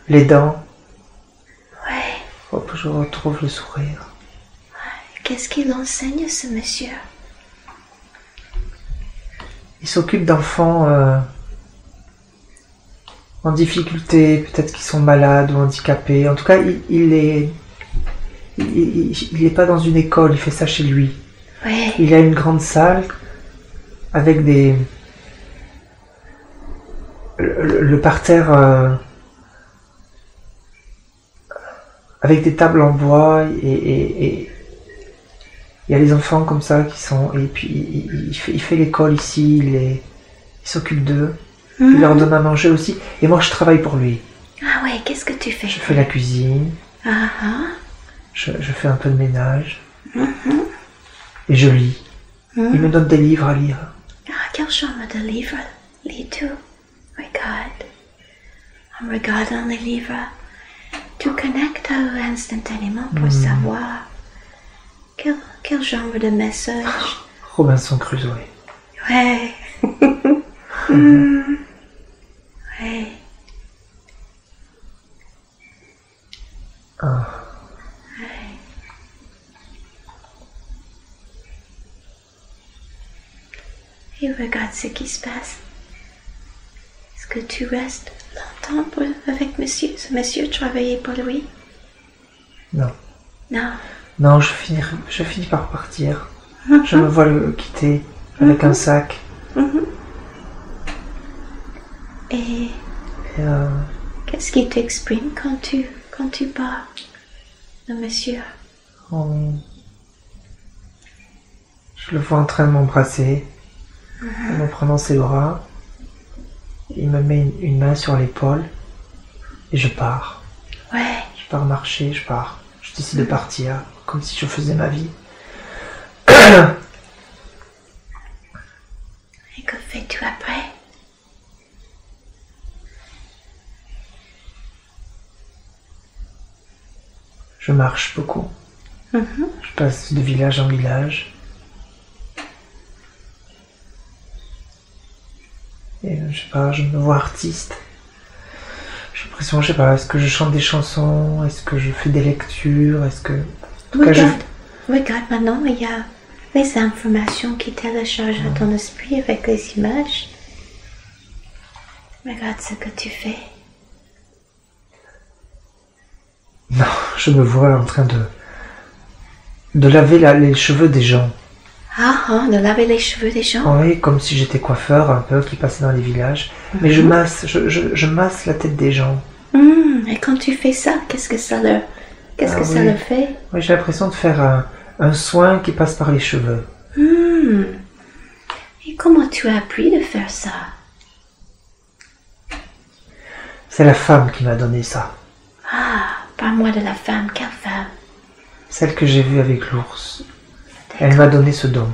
Les dents. Ouais. Faut que je retrouve le sourire. Qu'est-ce qu'il enseigne, ce monsieur? il s'occupe d'enfants en difficulté, peut-être qu'ils sont malades ou handicapés. En tout cas, il est pas dans une école, il fait ça chez lui. Ouais. Il a une grande salle avec le parterre avec des tables en bois et il y a les enfants comme ça qui sont... Et puis il fait l'école ici, il s'occupe d'eux. Il leur donne à manger aussi. Et moi, je travaille pour lui. Ah ouais, qu'est-ce que tu fais? Je fais la cuisine. Je fais un peu de ménage. Et je lis. Il me donne des livres à lire. Ah, quel genre de livres lis-tu? Regarde. En regardant les livres, tu connectes instantanément pour savoir quel genre de message. Robinson Crusoe. Ouais. Ouais. Ah. Et regarde ce qui se passe. Est-ce que tu restes longtemps avec monsieur? Ce monsieur travaillait pour lui? Non. Non. Non, je finis par partir. Je me vois le quitter avec un sac. Et qu'est-ce qui t'exprime quand tu pars, le monsieur? Je le vois en train de m'embrasser, en me prenant ses bras. Il me met une main sur l'épaule et je pars. Ouais. Je pars marcher, je pars. Je décide de partir, comme si je faisais ma vie. Et que fais-tu après? Je marche beaucoup. Je passe de village en village. Et je sais pas, je me vois artiste. J'ai l'impression, je sais pas, est-ce que je chante des chansons? Est-ce que je fais des lectures? Est-ce que... En tout cas, Regarde maintenant, il y a les informations qui téléchargent à ton esprit avec les images. Regarde ce que tu fais. Non, je me vois en train de laver les cheveux des gens. De laver les cheveux des gens? Oui, comme si j'étais coiffeur un peu qui passait dans les villages. Mais je masse la tête des gens. Et quand tu fais ça, qu'est-ce que ça leur fait? Oui, j'ai l'impression de faire un soin qui passe par les cheveux. Et comment tu as appris de faire ça? C'est la femme qui m'a donné ça. Parle-moi de la femme. Quelle femme? Celle que j'ai vue avec l'ours. Elle m'a donné ce don.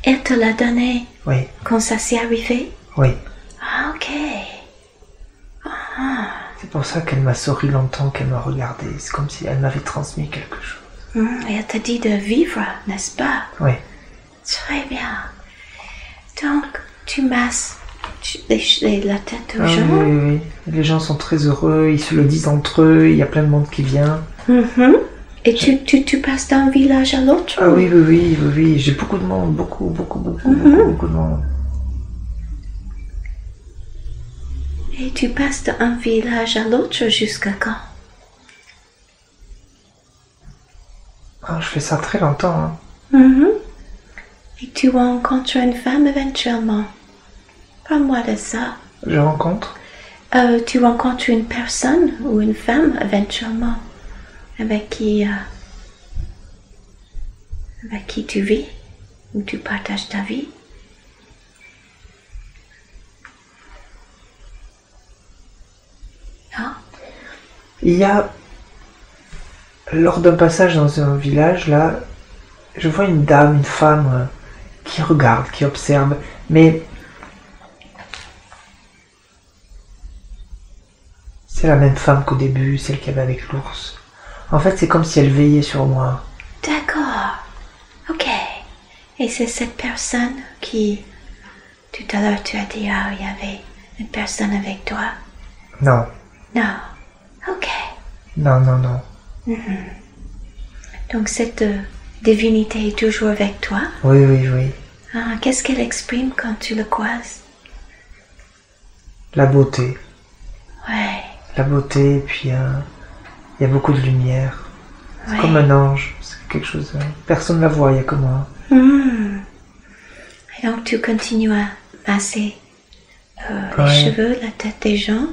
Elle te l'a donné? Oui. Quand ça s'est arrivé? Oui. Ah, ok. C'est pour ça qu'elle m'a souri longtemps, qu'elle m'a regardé. C'est comme si elle m'avait transmis quelque chose. Et elle t'a dit de vivre, n'est-ce pas? Oui. Très bien. Donc, tu masses la tête aux gens? Oui. Les gens sont très heureux, ils se le disent entre eux, il y a plein de monde qui vient. Et tu passes d'un village à l'autre? Ah oui. J'ai beaucoup de monde, beaucoup de monde. Et tu passes d'un village à l'autre jusqu'à quand? Je fais ça très longtemps. Et tu rencontres une femme éventuellement? Parle-moi de ça. Je rencontre? Tu rencontres une personne ou une femme éventuellement avec qui tu vis ou tu partages ta vie? Non? Il y a, lors d'un passage dans un village, là, je vois une dame, une femme qui regarde, qui observe, mais c'est la même femme qu'au début, celle qu'il y avait avec l'ours. En fait, c'est comme si elle veillait sur moi. D'accord. Ok. Et c'est cette personne qui, tout à l'heure, tu as dit, il y avait une personne avec toi? Non. Non. Ok. Non. Donc cette divinité est toujours avec toi? Oui. Ah, qu'est-ce qu'elle exprime quand tu le croises? La beauté. Ouais. La beauté, et puis il y a beaucoup de lumière. C'est Ouais. comme un ange. C'est quelque chose... personne ne la voit, il n'y a que moi. Et donc tu continues à masser les Ouais. cheveux, la tête des gens.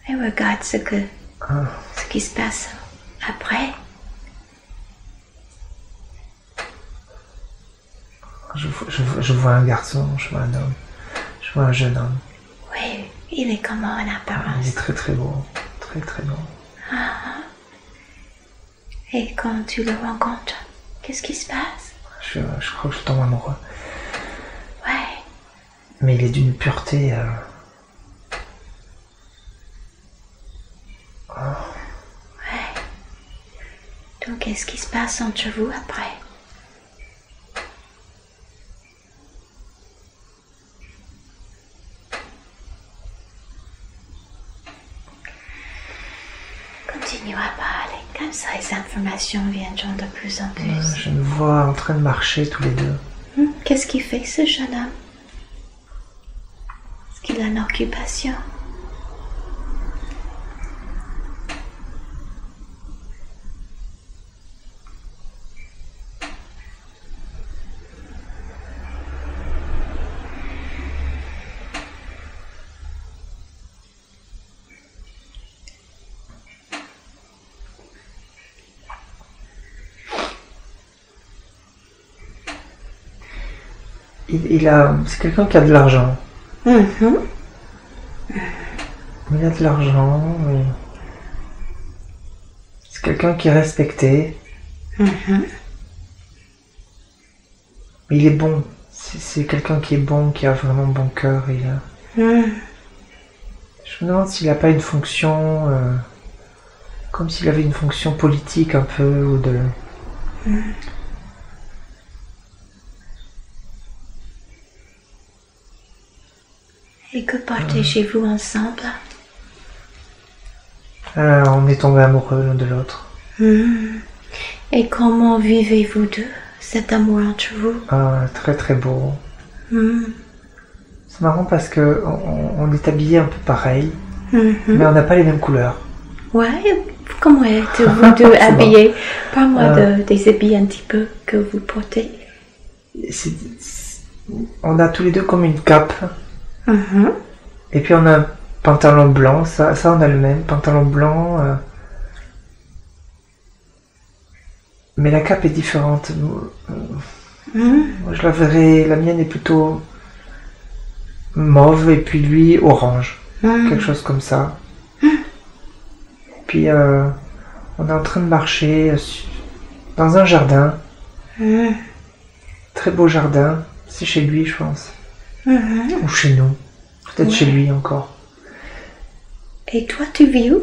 Et regarde ce qui se passe après. Je vois un garçon, je vois un homme. Je vois un jeune homme. Oui, il est comment en Il apparence? est très très beau. Très très beau. Et quand tu le rencontres, qu'est-ce qui se passe? Je crois que je tombe amoureux. Ouais. Mais il est d'une pureté... Donc qu'est-ce qui se passe entre vous après? Continue à parler, comme ça les informations viendront de plus en plus. Je me vois en train de marcher tous les deux. Qu'est-ce qu'il fait ce jeune homme? Est-ce qu'il a une occupation? C'est quelqu'un qui a de l'argent. Mhm. Il a de l'argent. C'est quelqu'un qui est respecté. Mhm. Mais il est bon. C'est quelqu'un qui est bon, qui a vraiment bon cœur. Je me demande s'il n'a pas une fonction... comme s'il avait une fonction politique un peu, ou de... Et que partagez-vous ensemble? On est tombés amoureux l'un de l'autre. Et comment vivez-vous deux, cet amour entre vous? Très très beau. C'est marrant parce que on est habillés un peu pareil, mais on n'a pas les mêmes couleurs. Ouais, comment êtes-vous deux C'est habillés? Parle-moi des habits un petit peu que vous portez. On a tous les deux comme une cape. Et puis on a un pantalon blanc, ça on a le même, pantalon blanc. Mais la cape est différente. Moi je la verrais, la mienne est plutôt mauve et puis lui orange. Quelque chose comme ça. Puis on est en train de marcher dans un jardin. Très beau jardin. C'est chez lui je pense. Ou chez nous. Peut-être chez lui encore. Et toi, tu vis où?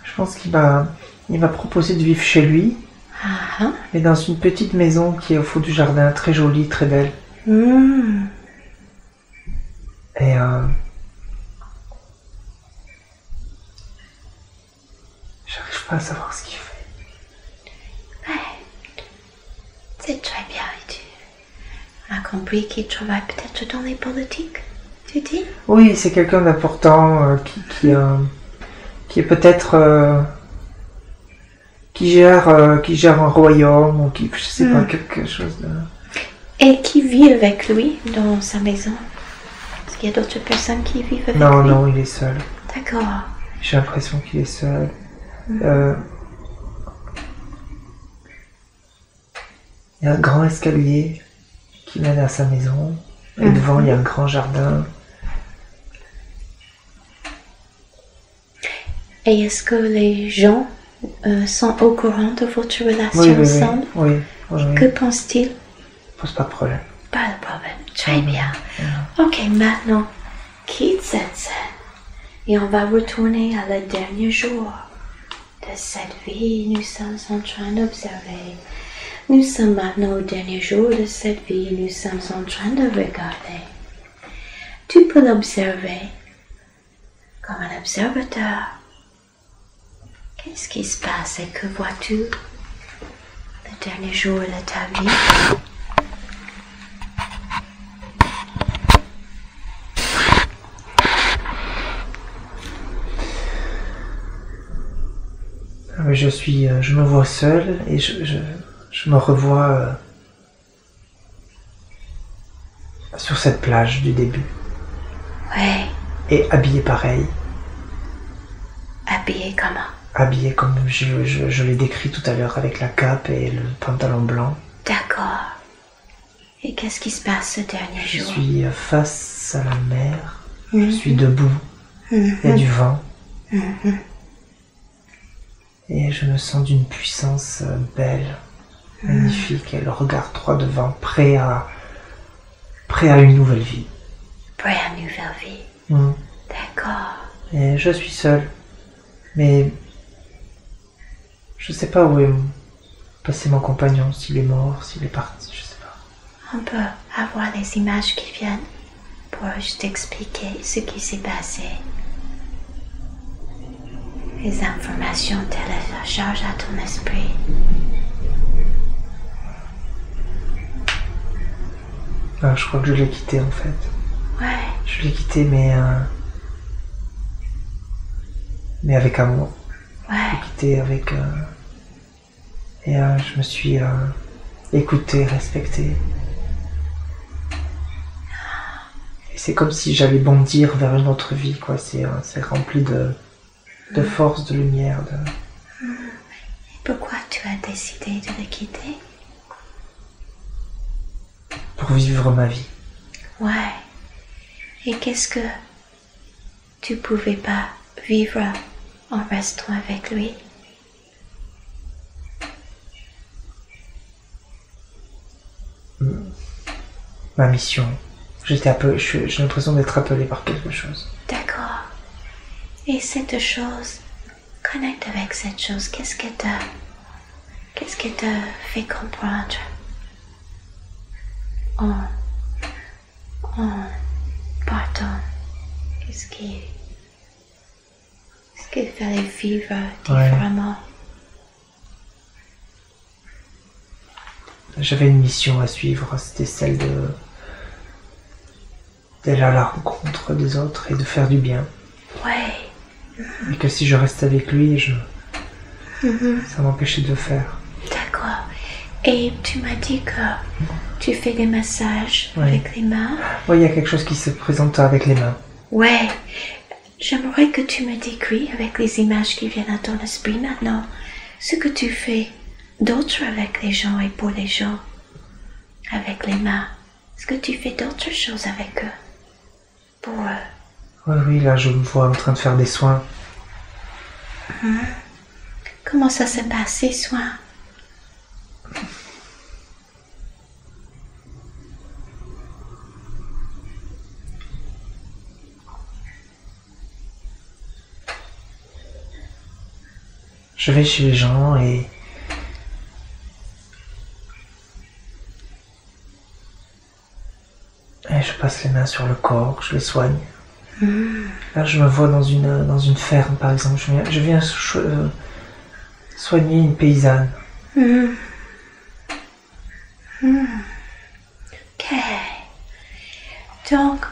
Je pense qu'il m'a proposé de vivre chez lui. Mais dans une petite maison qui est au fond du jardin, très jolie, très belle. Et j'arrive pas à savoir ce qu'il fait. C'est très bien. On a compris qu'il travaille peut-être dans les politiques, tu dis? Oui, c'est quelqu'un d'important qui est peut-être qui gère un royaume ou qui, je sais pas, quelque chose de... Et qui vit avec lui dans sa maison? Est-ce qu'il y a d'autres personnes qui vivent avec lui? Non, il est seul. D'accord. J'ai l'impression qu'il est seul. Il y a un grand escalier qui mène à sa maison. Et devant, il y a un grand jardin. Et est-ce que les gens sont au courant de votre relation Oui, ensemble? oui. Que pensent-ils? Pose pas de problème. Pas de problème. Très bien. Ok, maintenant, quitte cette scène. Et on va retourner à le dernier jour de cette vie. Nous sommes en train d'observer Nous sommes maintenant au dernier jour de cette vie et nous sommes en train de regarder. Tu peux l'observer comme un observateur. Qu'est-ce qui se passe et que vois-tu le dernier jour de ta vie? Je me vois seul et je me revois sur cette plage du début. Ouais. Et habillé pareil. Habillé comment? Habillé comme je l'ai décrit tout à l'heure avec la cape et le pantalon blanc. D'accord. Et qu'est-ce qui se passe ce dernier jour? Je suis face à la mer. Je suis debout. Il y a du vent. Et je me sens d'une puissance belle, magnifique, et le regard droit devant, prêt à une nouvelle vie. Prêt à une nouvelle vie. D'accord. Et je suis seul, mais je sais pas où est passé mon compagnon, s'il est mort, s'il est parti, je sais pas. On peut avoir les images qui viennent pour juste expliquer ce qui s'est passé. Les informations téléchargent à ton esprit. Ah, je crois que je l'ai quitté en fait. Ouais. Je l'ai quitté mais avec amour. Ouais. Je l'ai quitté avec... et je me suis écouté, respecté. Et c'est comme si j'allais bondir vers une autre vie, quoi. C'est rempli de force, de lumière. Pourquoi tu as décidé de le quitter? Pour vivre ma vie. Ouais. Et qu'est-ce que tu pouvais pas vivre en restant avec lui? Ma mission. J'ai l'impression d'être appelé par quelque chose. D'accord. Et cette chose, connecte avec cette chose. Qu'est-ce que t'a fait comprendre en partant? Qu'est-ce qu'il fallait vivre différemment? J'avais une mission à suivre, c'était celle d'aller à la rencontre des autres et de faire du bien. Ouais. Et que si je reste avec lui, ça m'empêchait de le faire. D'accord. Et tu m'as dit que tu fais des massages avec les mains. Oui, il y a quelque chose qui se présente avec les mains. Ouais. J'aimerais que tu me décris avec les images qui viennent à ton esprit maintenant ce que tu fais d'autre avec les gens et pour les gens avec les mains. Est-ce que tu fais d'autres choses avec eux pour eux? Oui, là je me vois en train de faire des soins. Comment ça s'est passé, soins? Je vais chez les gens et je passe les mains sur le corps, je les soigne. Là, je me vois dans une ferme, par exemple. Je viens soigner une paysanne. Ok. Donc,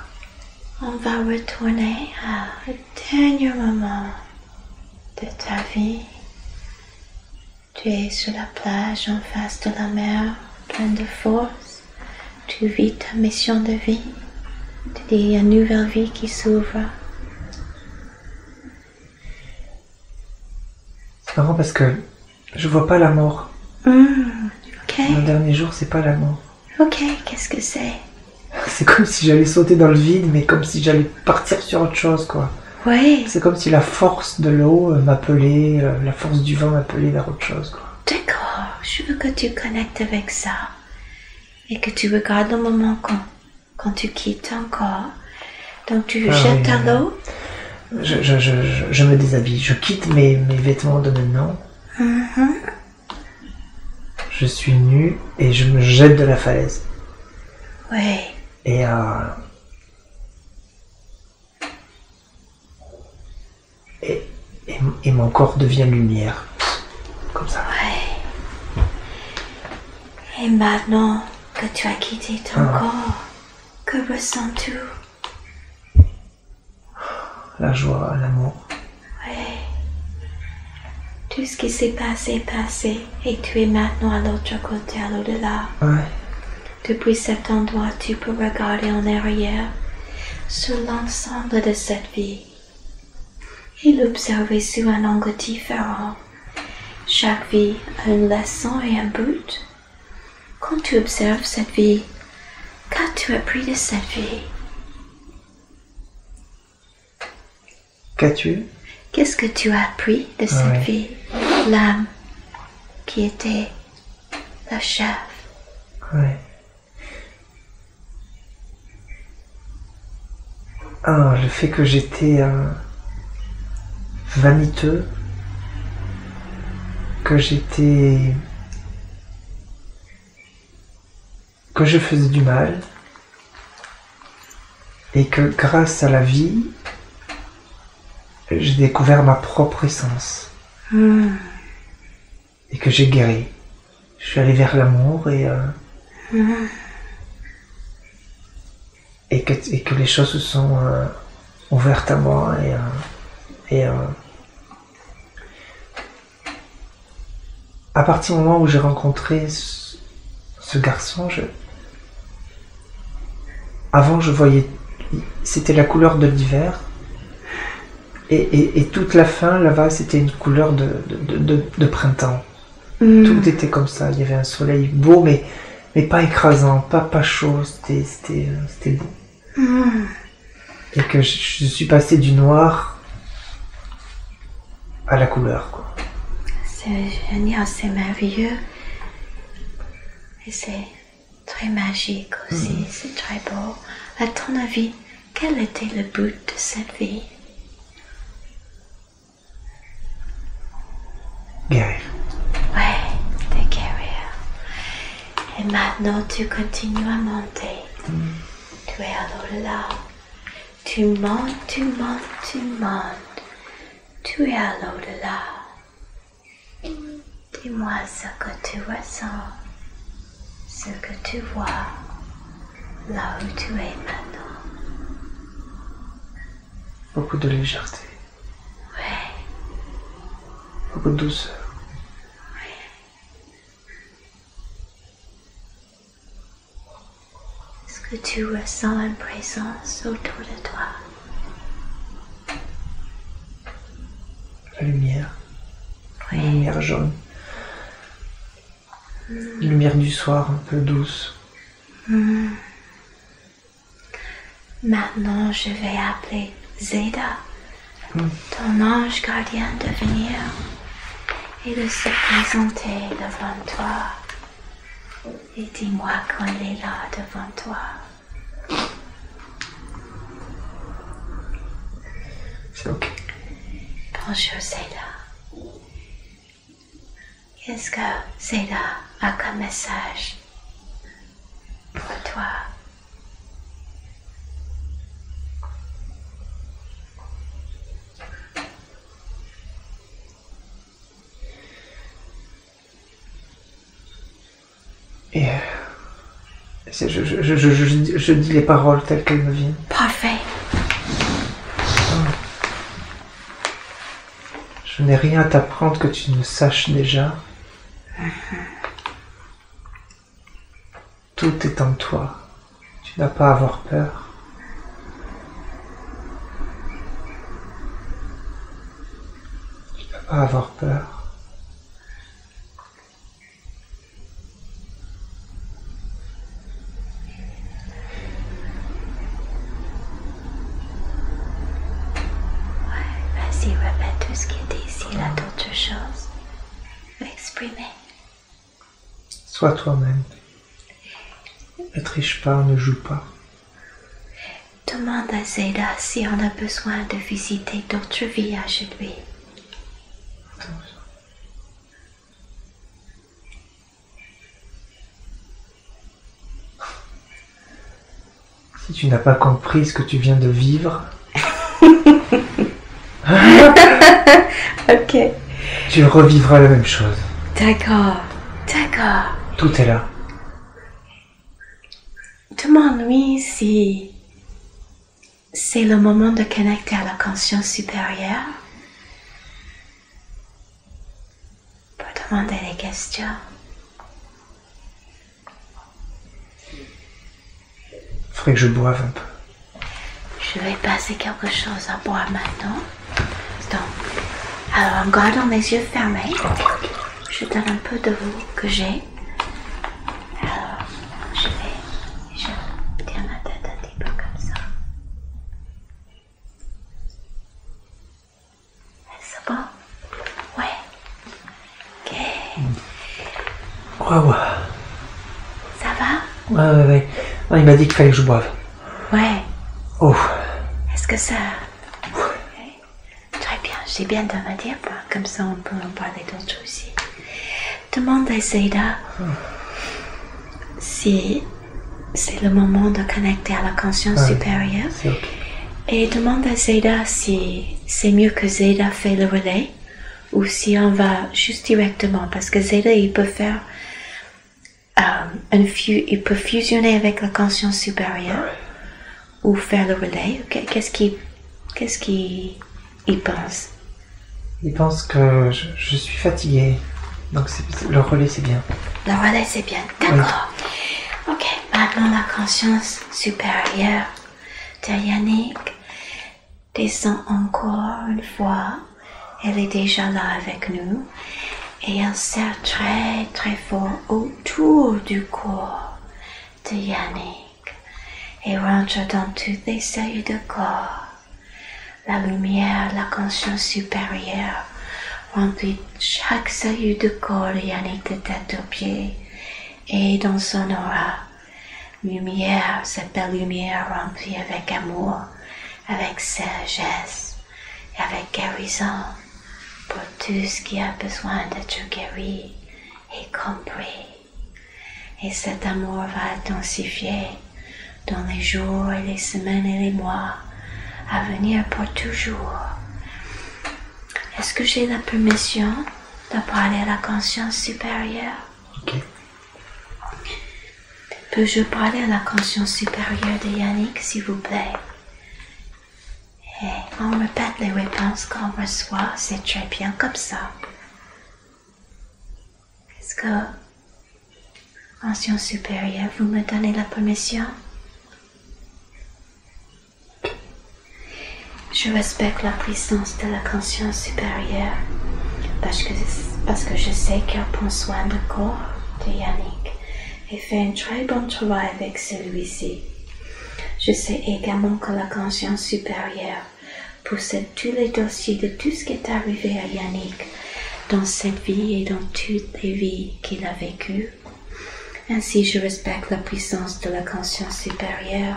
on va retourner à le dernier moment de ta vie. Tu es sur la plage en face de la mer, pleine de force. Tu vis ta mission de vie. Tu dis, il y a une nouvelle vie qui s'ouvre. C'est marrant parce que je vois pas la mort. Ok. Mon dernier jour, c'est pas la mort. Ok, qu'est-ce que c'est? C'est comme si j'allais sauter dans le vide, mais comme si j'allais partir sur autre chose, quoi. Oui. C'est comme si la force de l'eau m'appelait, la force du vent m'appelait vers autre chose, quoi. D'accord, je veux que tu connectes avec ça et que tu regardes le moment quand tu quittes ton corps. Donc tu jettes à l'eau. Je me déshabille, je quitte mes vêtements de maintenant. je suis nu et je me jette de la falaise. Oui. Et mon corps devient lumière. Comme ça. Oui. Et maintenant que tu as quitté ton corps, que ressens-tu? La joie, l'amour. Oui. Tout ce qui s'est passé, et tu es maintenant à l'autre côté, à l'au-delà. Ouais. Depuis cet endroit, tu peux regarder en arrière sur l'ensemble de cette vie et l'observer sous un angle différent. Chaque vie a une leçon et un but. Quand tu observes cette vie, qu'as-tu appris de cette vie? Qu'as-tu? Qu'est-ce que tu as appris de cette vie? L'âme qui était la chef. Ouais. Le fait que j'étais vaniteux, que je faisais du mal, et que grâce à la vie, j'ai découvert ma propre essence. Et que j'ai guéri. Je suis allé vers l'amour et que les choses se sont ouvertes à moi à partir du moment où j'ai rencontré ce garçon, avant je voyais, c'était la couleur de l'hiver et toute la fin là-bas c'était une couleur de printemps. Tout était comme ça, il y avait un soleil beau mais pas écrasant, pas chaud, c'était beau. Et que je suis passé du noir à la couleur, quoi. C'est génial, c'est merveilleux. Et c'est très magique aussi, c'est très beau. À ton avis, quel était le but de cette vie? Guérir. Ouais, de guérir. Et maintenant, tu continues à monter. Tu es à l'au-delà. Tu montes, tu montes, tu montes. Tu es à l'au-delà. Dis-moi ce que tu ressens, ce que tu vois, là où tu es maintenant. Beaucoup de légèreté. Ouais. Beaucoup de douceur. Est-ce que tu ressens une présence autour de toi? La lumière. La lumière jaune. La lumière du soir un peu douce. Maintenant, je vais appeler Zeta, ton ange gardien, de venir et de se présenter devant toi. Et dis-moi quand il est là devant toi. C'est ok. Bonjour Zeta. Qu'est-ce que Zeta a comme message pour toi? Et je dis les paroles telles qu'elles me viennent. Parfait. Je n'ai rien à t'apprendre que tu ne saches déjà. Tout est en toi. Tu n'as pas à avoir peur. Tu n'as pas à avoir peur. Vas-y, répète tout ce qui est dit. S'il a d'autres choses à exprimer. Sois toi-même. Ne triche pas, ne joue pas. Demande à Zeta si on a besoin de visiter d'autres villages chez lui. Si tu n'as pas compris ce que tu viens de vivre, Ok. tu revivras la même chose. D'accord. D'accord. Tout est là. Demande-lui si c'est le moment de connecter à la conscience supérieure. Pour demander des questions. Faudrait que je boive un peu. Je vais passer quelque chose à boire maintenant. Donc, alors en gardant les yeux fermés, je donne un peu de l'eau que j'ai. Alors, je tiens la tête un petit peu comme ça. C'est bon? Ouais. Ok. Ouais. Ça va? Ouais. Non, il m'a dit qu'il fallait que je boive. Ouais. Oh. Est-ce que ça... Ouais. Très bien, c'est bien de me dire, comme ça on peut en parler d'autres aussi. Demande à Zeta si c'est le moment de connecter à la conscience supérieure. C'est ok. Et demande à Zeta si c'est mieux que Zeta fait le relais ou si on va juste directement, parce que Zeta il peut faire il peut fusionner avec la conscience supérieure ou faire le relais. Okay. Qu'est-ce qu'il pense? Il pense que je suis fatigué, donc le relais c'est bien. Le relais c'est bien, d'accord. Oui. Ok, maintenant la conscience supérieure de Yannick descend encore une fois. Elle est déjà là avec nous. Et elle serre très très fort autour du corps de Yannick et rentre dans toutes les cellules de corps. La lumière, la conscience supérieure remplit chaque cellule de corps de Yannick de tête aux pieds et dans son aura. Lumière, cette belle lumière remplie avec amour, avec sagesse et avec guérison. Pour tout ce qui a besoin d'être guéri et compris. Et cet amour va intensifier dans les jours et les semaines et les mois à venir pour toujours. Est-ce que j'ai la permission de parler à la conscience supérieure? Ok. Peux-je parler à la conscience supérieure de Yannick, s'il vous plaît? Et on répète les réponses qu'on reçoit, c'est très bien comme ça. Est-ce que, conscience supérieure, vous me donnez la permission? Je respecte la puissance de la conscience supérieure parce que je sais qu'elle prend soin du corps de Yannick et fait un très bon travail avec celui-ci. Je sais également que la conscience supérieure possède tous les dossiers de tout ce qui est arrivé à Yannick dans cette vie et dans toutes les vies qu'il a vécues. Ainsi, je respecte la puissance de la conscience supérieure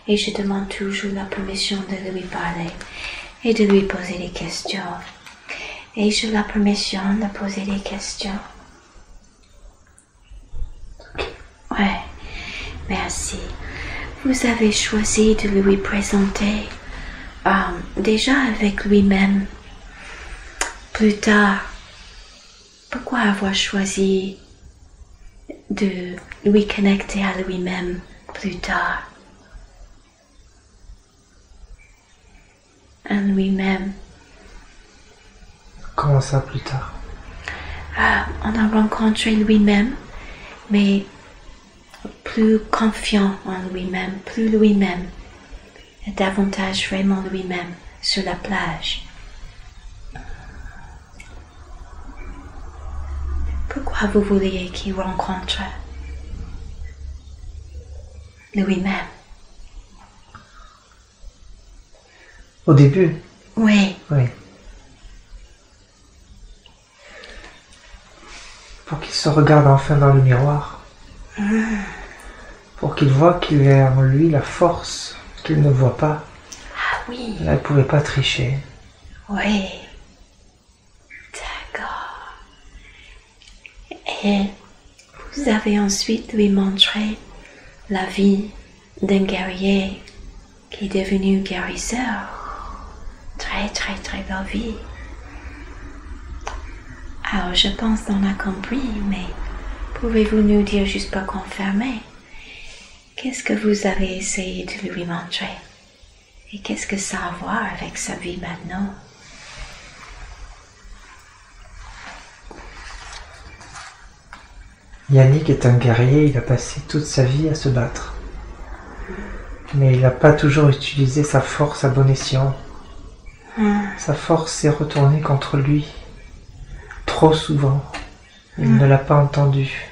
et je demande toujours la permission de lui parler et de lui poser des questions. Et j'ai la permission de poser des questions. Ouais, merci. Vous avez choisi de lui présenter déjà avec lui-même. Plus tard, pourquoi avoir choisi de lui connecter à lui-même plus tard? À lui-même. Comment ça plus tard? On a rencontré lui-même, mais plus confiant en lui-même, plus lui-même, et davantage vraiment lui-même sur la plage. Pourquoi vous vouliez qu'il rencontre lui-même? Au début? Oui. Pour qu'il se regarde enfin dans le miroir. Pour qu'il voit qu'il y a en lui la force qu'il ne voit pas. Ah oui. Là, il ne pouvait pas tricher. Oui. D'accord. Et vous avez ensuite lui montré la vie d'un guerrier qui est devenu guérisseur. Très, très, très belle vie. Alors, je pense qu'on a compris, mais pouvez-vous nous dire, juste pour confirmer, qu'est-ce que vous avez essayé de lui montrer? Et qu'est-ce que ça a à voir avec sa vie maintenant? Yannick est un guerrier, il a passé toute sa vie à se battre. Mais il n'a pas toujours utilisé sa force à bon escient. Sa force s'est retournée contre lui. Trop souvent. Il ne l'a pas entendu.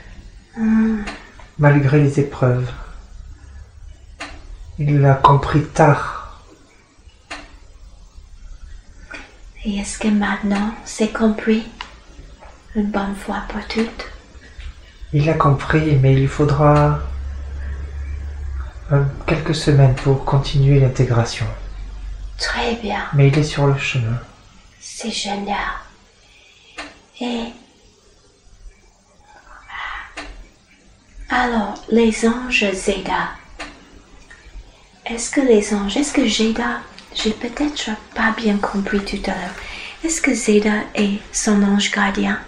Malgré les épreuves. Il l'a compris tard. Et est-ce que maintenant c'est compris une bonne fois pour toutes? Il l'a compris, mais il lui faudra quelques semaines pour continuer l'intégration. Très bien. Mais il est sur le chemin. C'est génial. Et alors, les anges Zeta. Est-ce que Jada, j'ai peut-être pas bien compris tout à l'heure. Est-ce que Zeta est son ange gardien?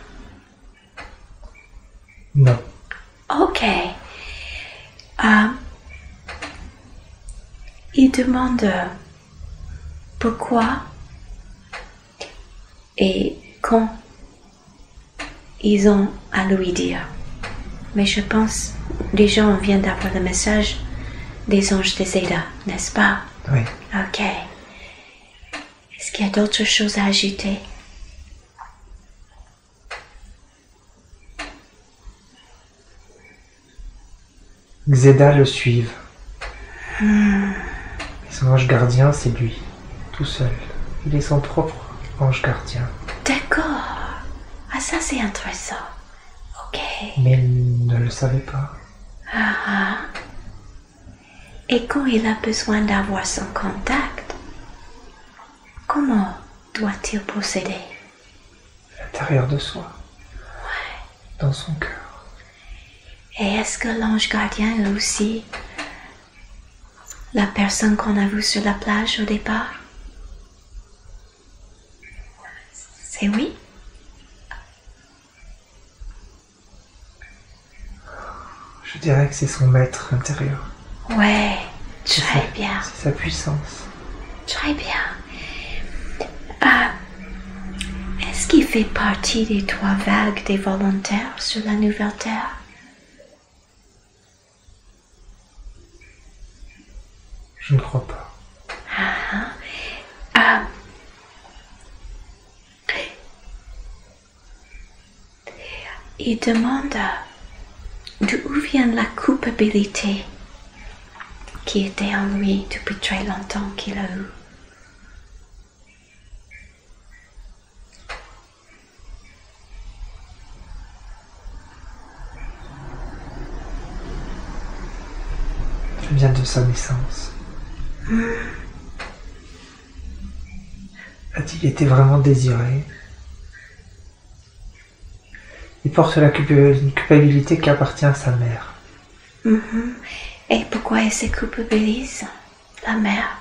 Non. Ok. Il demande pourquoi et quand ils ont à lui dire. Mais je pense, déjà on vient d'avoir le message des anges de Zeta, n'est-ce pas? Oui. Ok. Est-ce qu'il y a d'autres choses à ajouter? Xeda le suivent. Et son ange gardien, c'est lui, tout seul. Il est son propre ange gardien. D'accord. Ah, ça c'est intéressant. Ok. Mais il ne le savait pas. Et quand il a besoin d'avoir son contact, comment doit-il procéder? À l'intérieur de soi. Dans son cœur. Et est-ce que l'ange gardien est aussi la personne qu'on a vue sur la plage au départ? C'est oui? Je dirais que c'est son maître intérieur. Ouais, très bien. C'est sa puissance. Très bien. Est-ce qu'il fait partie des 3 vagues des volontaires sur la nouvelle Terre? Je ne crois pas. Il demande d'où vient la culpabilité qui était en lui depuis très longtemps qu'il a eu. Ça vient de sa naissance. A-t-il été vraiment désiré? Il porte la culpabilité qui appartient à sa mère. Et pourquoi elle se culpabilise, la mère?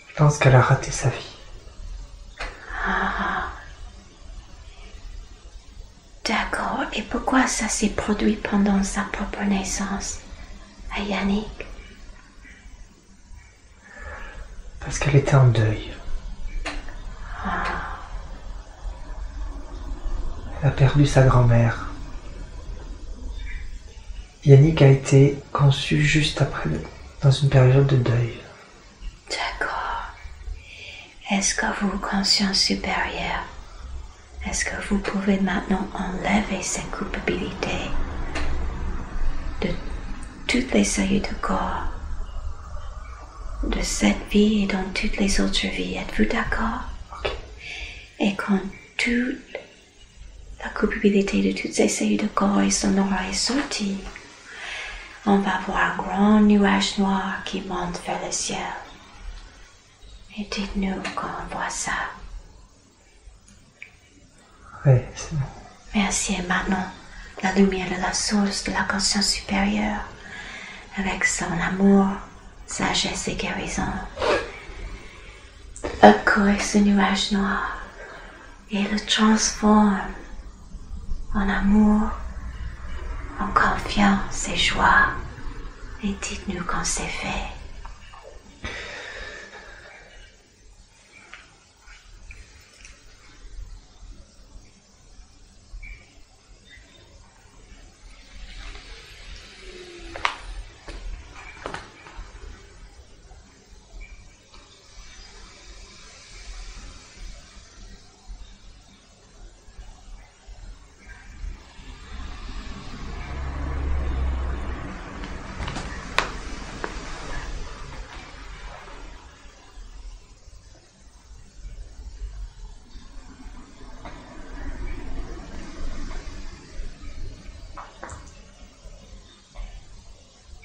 Je pense qu'elle a raté sa vie. D'accord. Et pourquoi ça s'est produit pendant sa propre naissance à Yannick? Parce qu'elle était en deuil. Elle a perdu sa grand-mère. Yannick a été conçu juste après, dans une période de deuil. D'accord. Est-ce que vous, conscience supérieure, est-ce que vous pouvez maintenant enlever cette culpabilité de toutes les cellules de corps, de cette vie et dans toutes les autres vies? Êtes-vous d'accord? Ok. Et quand toute la culpabilité de toutes ces cellules de corps et son aura est sortie, on va voir un grand nuage noir qui monte vers le ciel. Et dites-nous quand on voit ça. Ouais, c'est bon. Merci. Et maintenant, la lumière de la source de la conscience supérieure, avec son amour, sagesse et guérison, accueille ce nuage noir et le transforme en amour, en confiance et joie. Et dites-nous quand c'est fait.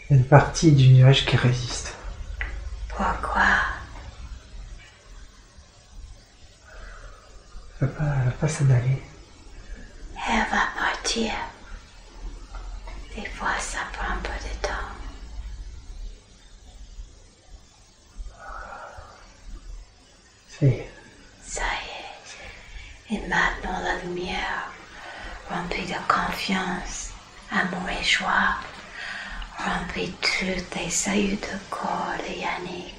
Il y a une partie du nuage qui résiste. Pourquoi? Elle va pas s'en aller. Elle va partir. Des fois, ça prend un peu de temps. Ça y est. Ça y est. Et maintenant, la lumière, remplie de confiance, amour et joie, remplit toutes les cellules de corps de Yannick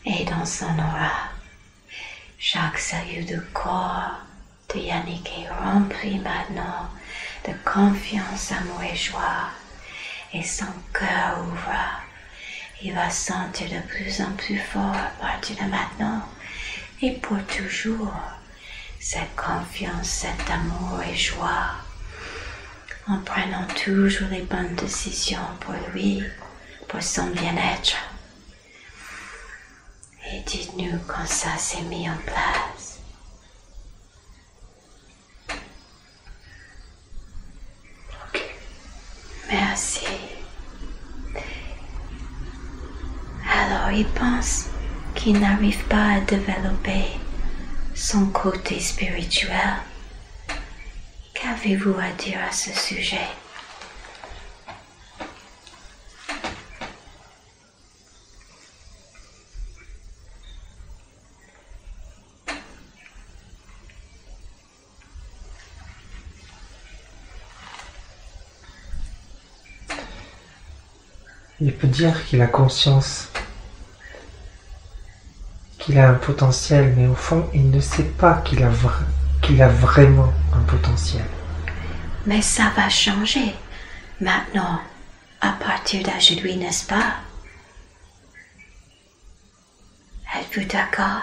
et dans son aura. Chaque cellule de corps de Yannick est remplie maintenant de confiance, amour et joie. Et son cœur ouvre. Il va sentir de plus en plus fort à partir de maintenant et pour toujours cette confiance, cet amour et joie. En prenant toujours les bonnes décisions pour lui, pour son bien-être. Et dites-nous quand ça s'est mis en place. Ok. Merci. Alors il pense qu'il n'arrive pas à développer son côté spirituel. Qu'avez-vous à dire à ce sujet? Il peut dire qu'il a conscience qu'il a un potentiel, mais au fond, il ne sait pas qu'il a vraiment un potentiel. Mais ça va changer maintenant, à partir d'aujourd'hui, n'est-ce pas? Êtes-vous d'accord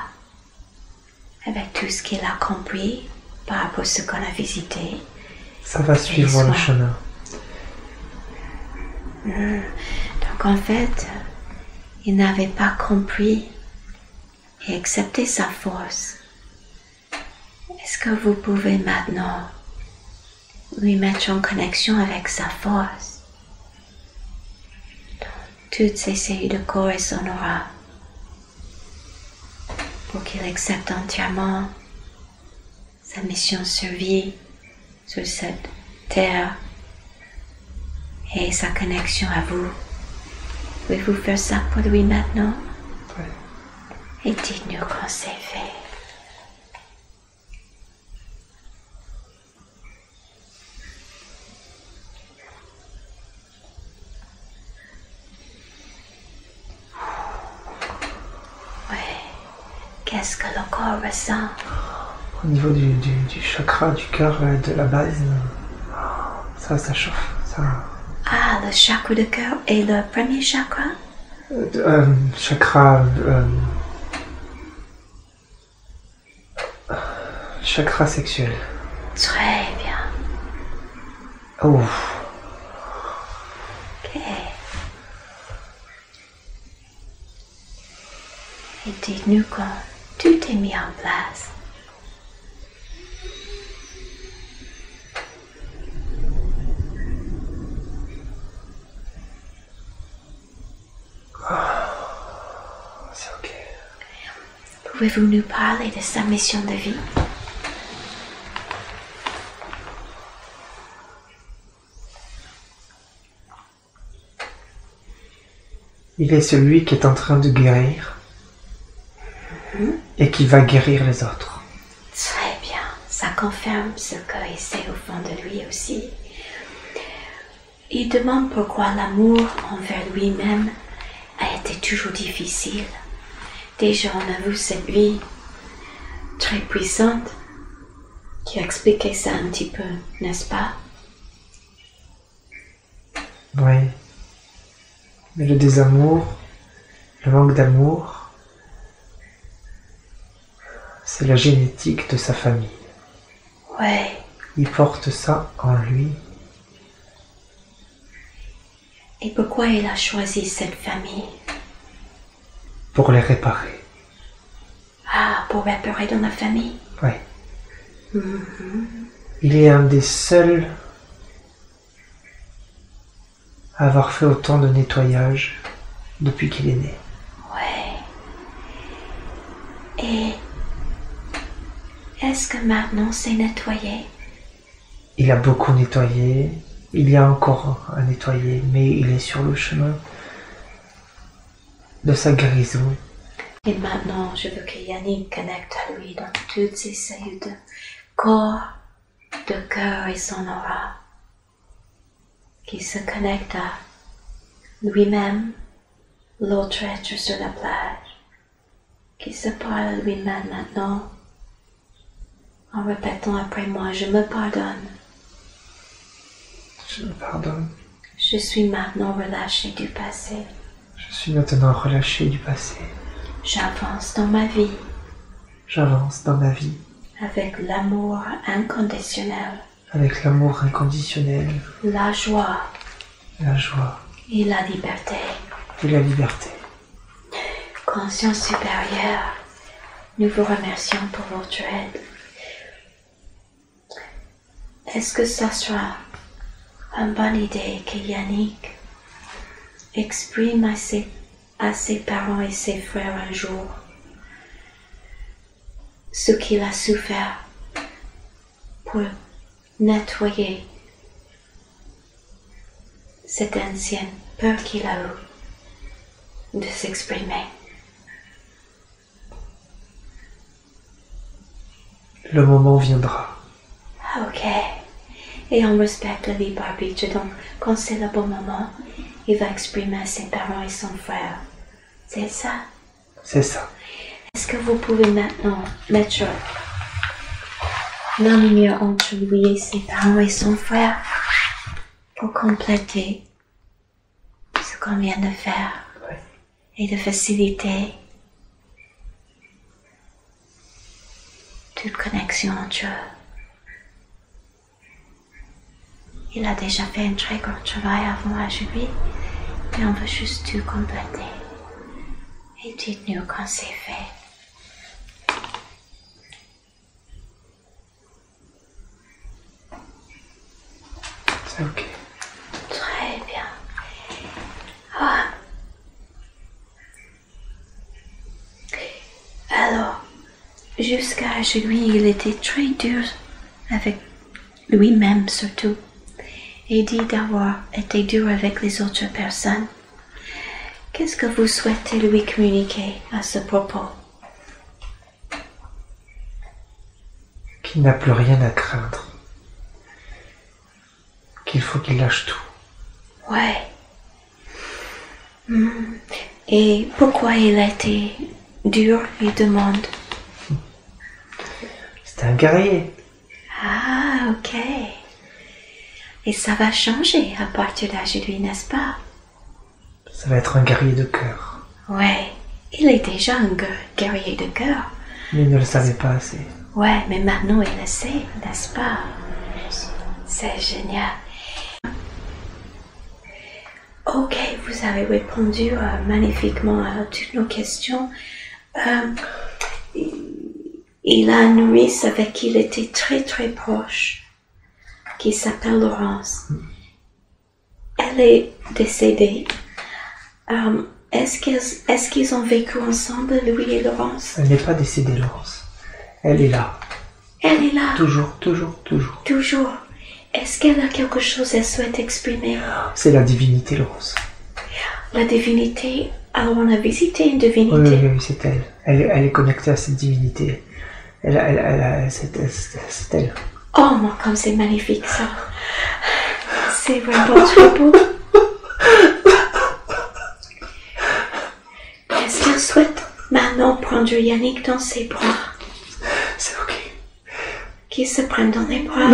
avec tout ce qu'il a compris par rapport à ce qu'on a visité? Ça va suivre le chemin. Donc en fait, il n'avait pas compris et accepté sa force. Est-ce que vous pouvez maintenant lui mettre en connexion avec sa force dans toutes ses cellules de corps et son aura pour qu'il accepte entièrement sa mission survie sur cette terre et sa connexion à vous? Pouvez-vous faire ça pour lui maintenant? Oui. Et dites-nous quand c'est fait. Oui. Qu'est-ce que le corps ressent? Au niveau du chakra, du cœur, de la base, ça chauffe. Ça... Ah, le chakra de cœur est le premier chakra? Chakra sexuel. Très bien. Oh. Ok. Et dites-nous quand tout est mis en place. C'est ok. Pouvez-vous nous parler de sa mission de vie? Il est celui qui est en train de guérir et qui va guérir les autres. Très bien, ça confirme ce qu'il sait au fond de lui aussi. Il demande pourquoi l'amour envers lui-même a été toujours difficile. Déjà, on a vu cette vie très puissante qui a expliqué ça un petit peu, n'est-ce pas? Oui. Mais le désamour, le manque d'amour, c'est la génétique de sa famille. Ouais. Il porte ça en lui. Et pourquoi il a choisi cette famille? Pour les réparer. Ah, pour réparer dans la famille? Oui. Il est un des seuls à avoir fait autant de nettoyage depuis qu'il est né. Ouais. Et est-ce que maintenant c'est nettoyé? Il a beaucoup nettoyé. Il y a encore à nettoyer, mais il est sur le chemin de sa guérison. Et maintenant, je veux que Yannick connecte à lui dans toutes ses cellules de corps, de cœur et son aura. Qu'il se connecte à lui-même, l'autre être sur la plage. Qu'il se parle à lui-même maintenant, en répétant après moi, je me pardonne. Je me pardonne. Je suis maintenant relâché du passé. Je suis maintenant relâché du passé. J'avance dans ma vie. J'avance dans ma vie. Avec l'amour inconditionnel. Avec l'amour inconditionnel. La joie. La joie. Et la liberté. Et la liberté. Conscience supérieure, nous vous remercions pour votre aide. Est-ce que ça sera une bonne idée que Yannick exprime à ses parents et ses frères un jour ce qu'il a souffert pour nettoyer cette ancienne peur qu'il a eue de s'exprimer? Le moment viendra. Ok. Et on respecte le libre arbitre, donc quand c'est le bon moment, il va exprimer à ses parents et son frère. C'est ça? C'est ça. Est-ce que vous pouvez maintenant mettre la lumière entre lui et ses parents et son frère pour compléter ce qu'on vient de faire et de faciliter toute connexion entre eux? Il a déjà fait un très grand travail avant aujourd'hui, mais on veut juste tout compléter. Et dites-nous quand c'est fait. C'est ok. Très bien. Ah. Alors, jusqu'à aujourd'hui, il était très dur avec lui-même surtout. Et dit d'avoir été dur avec les autres personnes. Qu'est-ce que vous souhaitez lui communiquer à ce propos? Qu'il n'a plus rien à craindre. Qu'il faut qu'il lâche tout. Ouais. Et pourquoi il a été dur, il demande. C'est un guerrier. Ah, ok. Et ça va changer à partir d'aujourd'hui, n'est-ce pas? Ça va être un guerrier de cœur. Ouais, il est déjà un guerrier de cœur. Mais il ne le savait pas assez. Ouais, mais maintenant il le sait, n'est-ce pas? C'est génial. Ok, vous avez répondu magnifiquement à toutes nos questions. Il a un nourrice avec qui il était très très proche, qui s'appelle Laurence. Elle est décédée. Est-ce qu'ils ont vécu ensemble, lui et Laurence? Elle n'est pas décédée, Laurence. Elle est là. Elle est là. Toujours, toujours, toujours. Toujours. Est-ce qu'elle a quelque chose qu'elle souhaite exprimer? C'est la divinité, Laurence. La divinité, alors on a visité une divinité. Oui, c'est elle. Elle est connectée à cette divinité. C'est elle. Oh, moi, comme c'est magnifique ça. C'est vraiment très beau. Est-ce qu'elle souhaite maintenant prendre Yannick dans ses bras? C'est ok. Qu'il se prenne dans les bras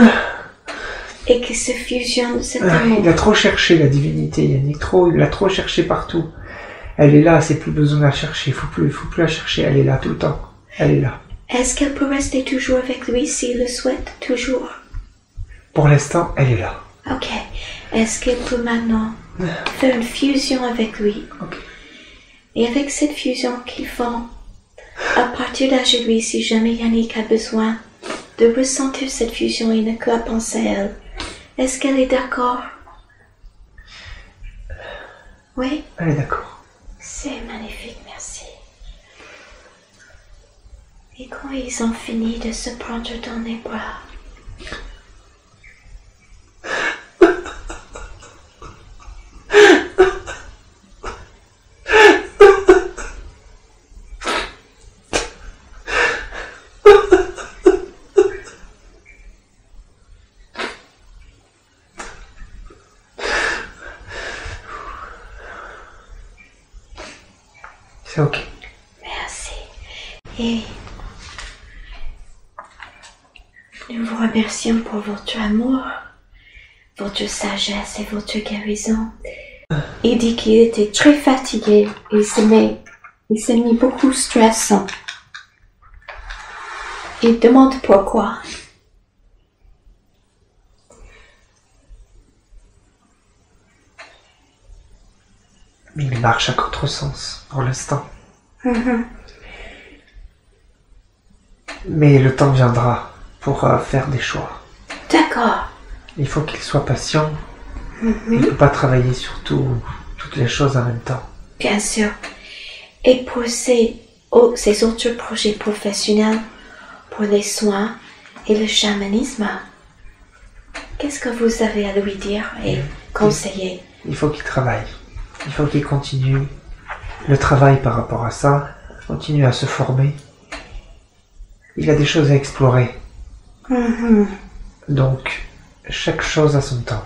et qu'il se fusionne cet amour. Il a trop cherché la divinité, Yannick. Il l'a trop cherché partout. Elle est là, c'est plus besoin de la chercher. Faut plus la chercher. Elle est là tout le temps. Elle est là. Est-ce qu'elle peut rester toujours avec lui s'il le souhaite, toujours? Pour l'instant, elle est là. Ok. Est-ce qu'elle peut maintenant faire une fusion avec lui? Ok. Et avec cette fusion qu'ils font, à partir d'aujourd'hui, si jamais Yannick a besoin de ressentir cette fusion, il n'a qu'à penser à elle. Est-ce qu'elle est d'accord? Oui? Elle est d'accord. C'est magnifique, merci. Et quand ils ont fini de se prendre dans les bras, c'est ok. merci. Et nous vous remercions pour votre amour, votre sagesse et votre guérison. Il dit qu'il était très fatigué. Il s'est mis beaucoup stressant. Il demande pourquoi. Il marche à contresens pour l'instant. Mais le temps viendra pour faire des choix. D'accord. Il faut qu'il soit patient. Il ne peut pas travailler sur toutes les choses en même temps. Bien sûr. Et pour ces autres projets professionnels, pour les soins et le chamanisme, qu'est-ce que vous avez à lui dire et conseiller? Il faut qu'il travaille. Il faut qu'il continue le travail par rapport à ça, continue à se former. Il a des choses à explorer. Donc, chaque chose a son temps.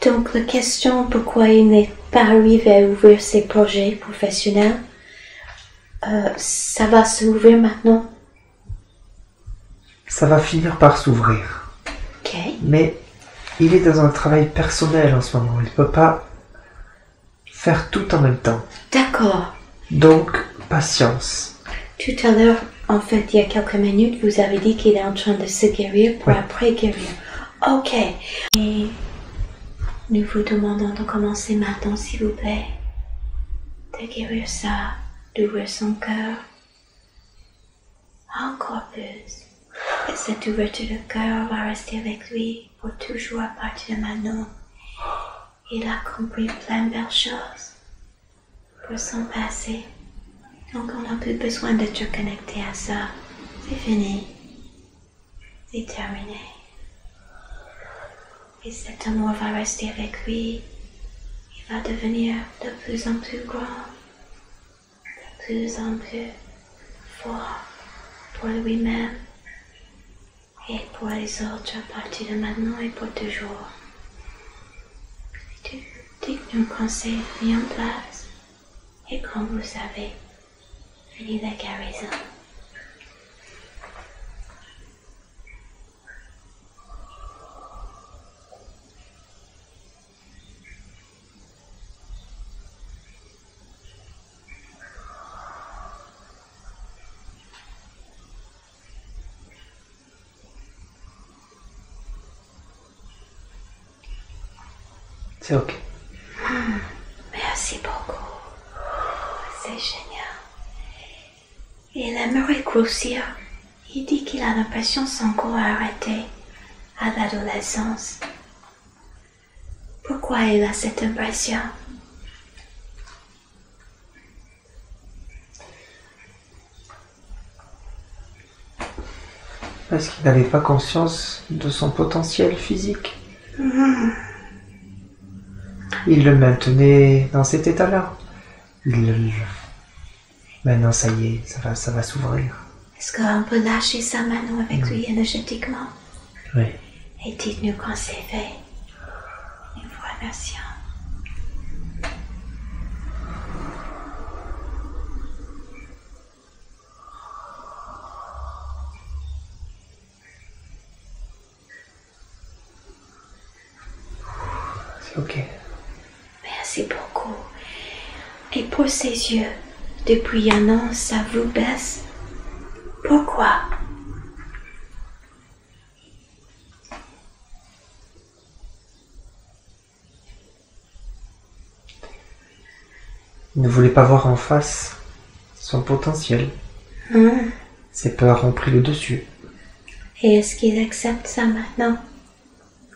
Donc, la question pourquoi il n'est pas arrivé à ouvrir ses projets professionnels, ça va s'ouvrir maintenant? Ça va finir par s'ouvrir. Ok. Mais il est dans un travail personnel en ce moment. Il ne peut pas faire tout en même temps. D'accord. Donc, patience. Tout à l'heure, en fait, il y a quelques minutes, vous avez dit qu'il est en train de se guérir pour après guérir. Ok. Et nous vous demandons de commencer maintenant, s'il vous plaît, de guérir ça, d'ouvrir son cœur. Encore plus. Et cette ouverture de cœur va rester avec lui pour toujours à partir de maintenant. Il a compris plein de belles choses pour son passé. Donc on n'a plus besoin d'être connecté à ça. C'est fini. C'est terminé. Et cet amour va rester avec lui. Il va devenir de plus en plus grand. De plus en plus fort pour lui-même. Et pour les autres à partir de maintenant et pour toujours. Dès que nous pensez mis en place, et quand vous avez fini la guérison. C'est ok. Merci beaucoup. C'est génial. Il aimerait grossir. Il dit qu'il a l'impression que son corps a arrêté à l'adolescence. Pourquoi il a cette impression? Parce qu'il n'avait pas conscience de son potentiel physique. Il le maintenait dans cet état-là. Maintenant, ça y est, ça va s'ouvrir. Est-ce qu'on peut lâcher ça maintenant avec lui énergétiquement? Oui. Et dites-nous quand c'est fait. Nous vous remercions. C'est ok. Merci beaucoup. Et pour ces yeux, depuis un an, ça vous baisse. Pourquoi? Il ne voulait pas voir en face son potentiel. Ses peurs ont pris le dessus. Et est-ce qu'il accepte ça maintenant?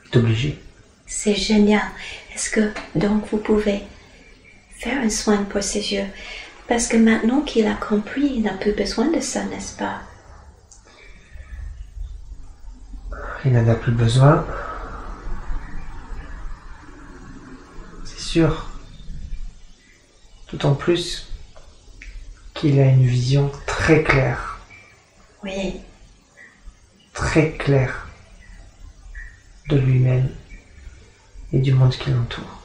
Il est obligé. C'est génial. Est-ce que donc vous pouvez faire un soin pour ses yeux? Parce que maintenant qu'il a compris, il n'a plus besoin de ça, n'est-ce pas? Il n'en a plus besoin. C'est sûr. D'autant plus qu'il a une vision très claire. Oui. Très claire de lui-même et du monde qui l'entoure.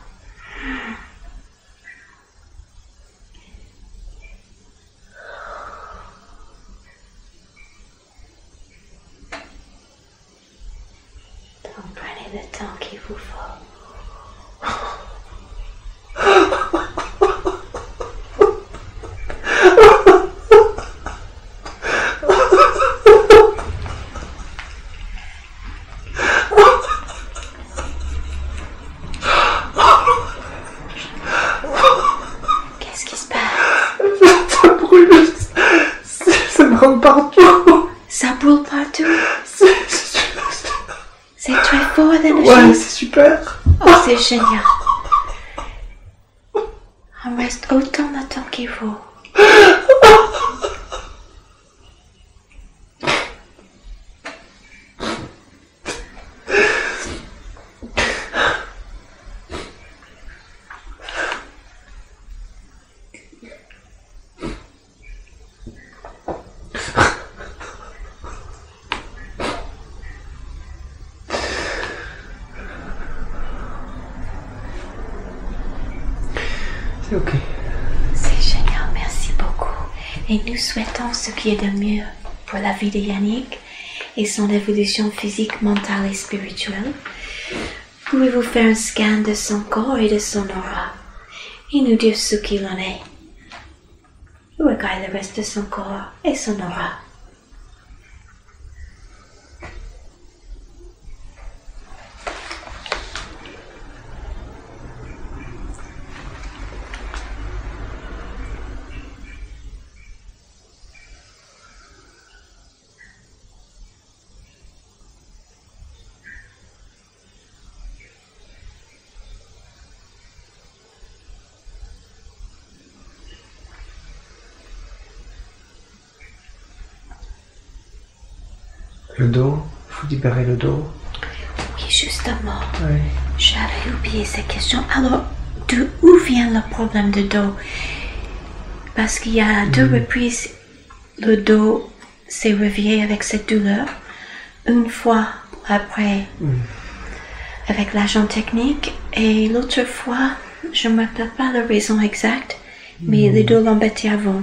Donc prenez le temps qu'il vous faut. Partout. Ça brûle partout. C'est très fort l'énergie. Ouais, c'est super. Oh, c'est génial. On reste autant de temps qu'il faut. C'est ok. C'est génial, merci beaucoup. Et nous souhaitons ce qui est de mieux pour la vie de Yannick et son évolution physique, mentale et spirituelle. Pouvez-vous faire un scan de son corps et de son aura et nous dire ce qu'il en est? Regardez le reste de son corps et son aura. Le dos, il faut libérer le dos. Oui, justement. Oui. J'avais oublié cette question. Alors, d'où vient le problème de dos? Parce qu'il y a deux reprises, le dos s'est réveillé avec cette douleur. Une fois après, avec l'agent technique, et l'autre fois, je ne me rappelle pas la raison exacte, mais le dos l'embêtait avant.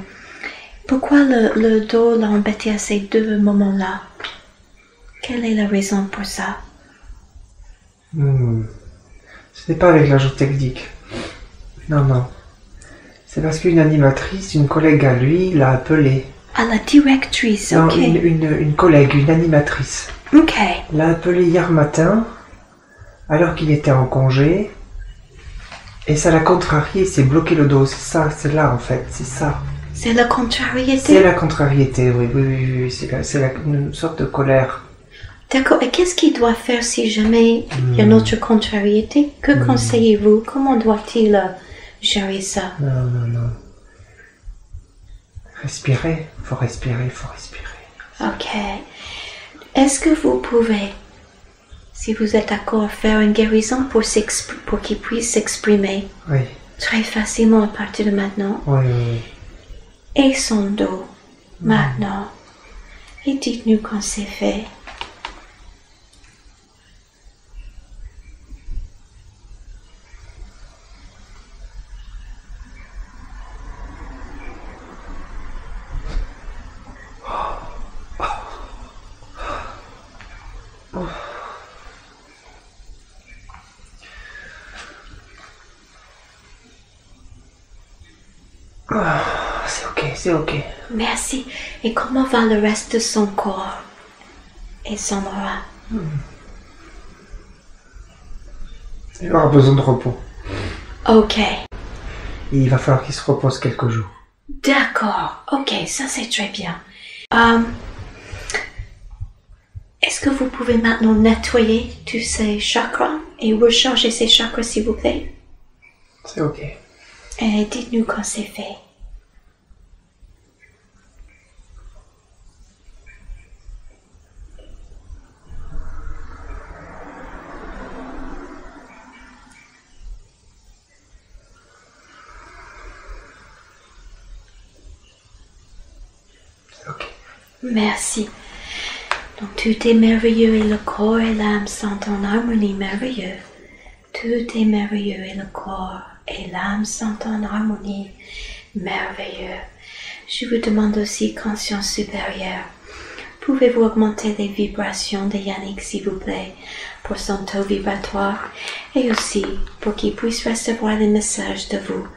Pourquoi le dos l'a embêté à ces deux moments-là? Quelle est la raison pour ça? Ce n'est pas avec l'agent technique. Non, non. C'est parce qu'une animatrice, une collègue à lui, l'a appelé. Ah, la directrice, Non, ok. une collègue, une animatrice. Ok. L'a appelé hier matin, alors qu'il était en congé. Et ça l'a contrarié, s'est bloqué le dos. C'est ça, c'est là en fait, c'est ça. C'est la contrariété? C'est la contrariété, oui. C'est une sorte de colère. D'accord, et qu'est-ce qu'il doit faire si jamais il y a une autre contrariété? Que conseillez-vous? Comment doit-il gérer ça? Non, non, non. Respirer, faut respirer. Ok. Est-ce que vous pouvez si vous êtes d'accord, faire une guérison pour qu'il puisse s'exprimer Oui. très facilement à partir de maintenant. Oui, oui, oui. Et son dos, maintenant. Et dites-nous quand c'est fait. C'est ok, c'est ok. Merci. Et comment va le reste de son corps et son aura? Il aura besoin de repos. Ok. Et il va falloir qu'il se repose quelques jours. D'accord. Ok, ça c'est très bien. Est-ce que vous pouvez maintenant nettoyer tous ces chakras et recharger ces chakras s'il vous plaît? C'est ok. Et dites-nous quand c'est fait. C'est ok. Merci. Donc tout est merveilleux et le corps et l'âme sont en harmonie merveilleux. Tout est merveilleux et le corps et l'âme sont en harmonie merveilleux. Je vous demande aussi conscience supérieure. Pouvez-vous augmenter les vibrations de Yannick s'il vous plaît pour son taux vibratoire et aussi pour qu'il puisse recevoir les messages de vous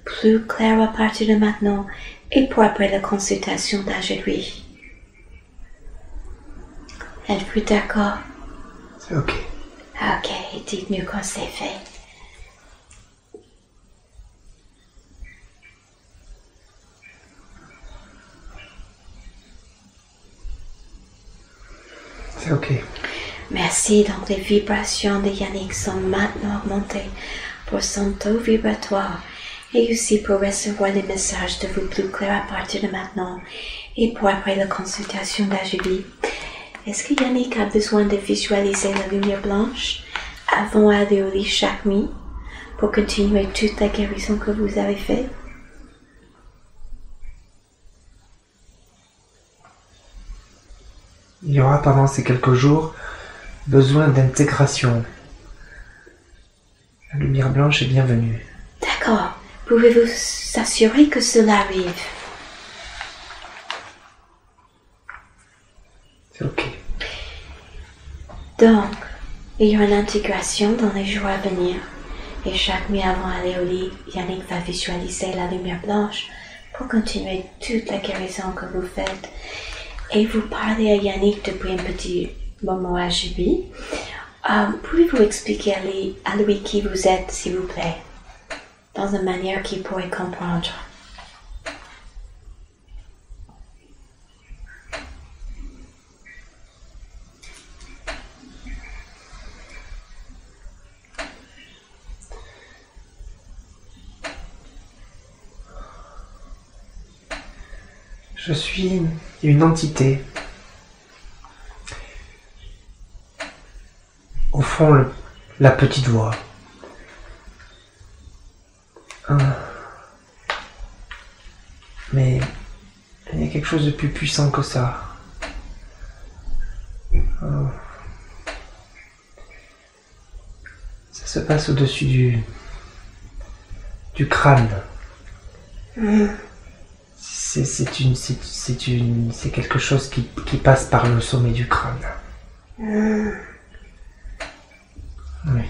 plus clairs à partir de maintenant et pour après la consultation d'aujourd'hui. Êtes-vous d'accord? C'est ok. Ok, dites-nous quand c'est fait. C'est ok. Merci, donc les vibrations de Yannick sont maintenant augmentées pour son taux vibratoire et aussi pour recevoir les messages de vous plus clairs à partir de maintenant et pour après la consultation d'aujourd'hui. Est-ce que Yannick a besoin de visualiser la lumière blanche avant d'aller au lit chaque nuit pour continuer toute la guérison que vous avez faite? Il y aura pendant ces quelques jours besoin d'intégration. La lumière blanche est bienvenue. D'accord. Pouvez-vous s'assurer que cela arrive? C'est ok. Donc, il y aura une intégration dans les jours à venir. Et chaque nuit avant d'aller au lit, Yannick va visualiser la lumière blanche pour continuer toute la guérison que vous faites. Et vous parlez à Yannick depuis un petit moment à Julie. Pouvez-vous expliquer à lui qui vous êtes, s'il vous plaît, dans une manière qu'il pourrait comprendre? Je suis une entité. Au fond, la petite voix. Mais il y a quelque chose de plus puissant que ça. Ça se passe au-dessus du crâne. C'est quelque chose qui passe par le sommet du crâne. Oui,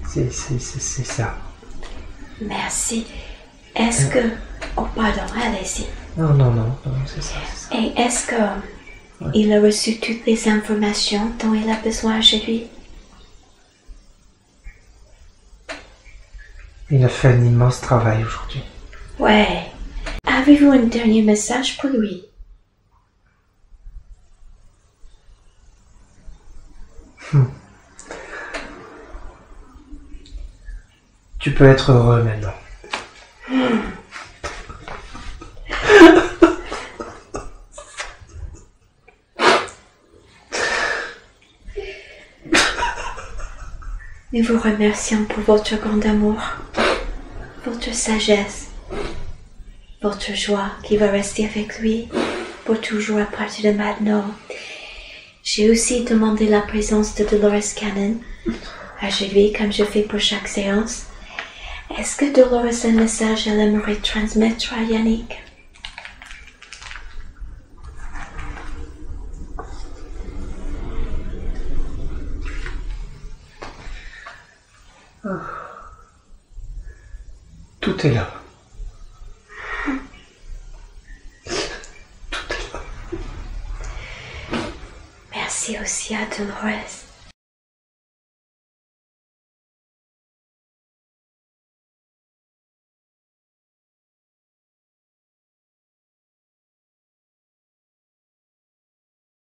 c'est ça. Merci. Est-ce que... Oh, pardon, allez-y. Non, c'est ça. Et est-ce que il a reçu toutes les informations dont il a besoin chez lui? Il a fait un immense travail aujourd'hui. Ouais. Avez-vous un dernier message pour lui? Tu peux être heureux maintenant. Nous vous remercions pour votre grand amour, votre sagesse, votre joie qui va rester avec lui pour toujours à partir de maintenant. J'ai aussi demandé la présence de Dolores Cannon aujourd'hui, comme je fais pour chaque séance. Est-ce que Dolores a un message qu'elle aimerait transmettre à Yannick? Tout est là. Tout est là. Merci aussi à Dolores.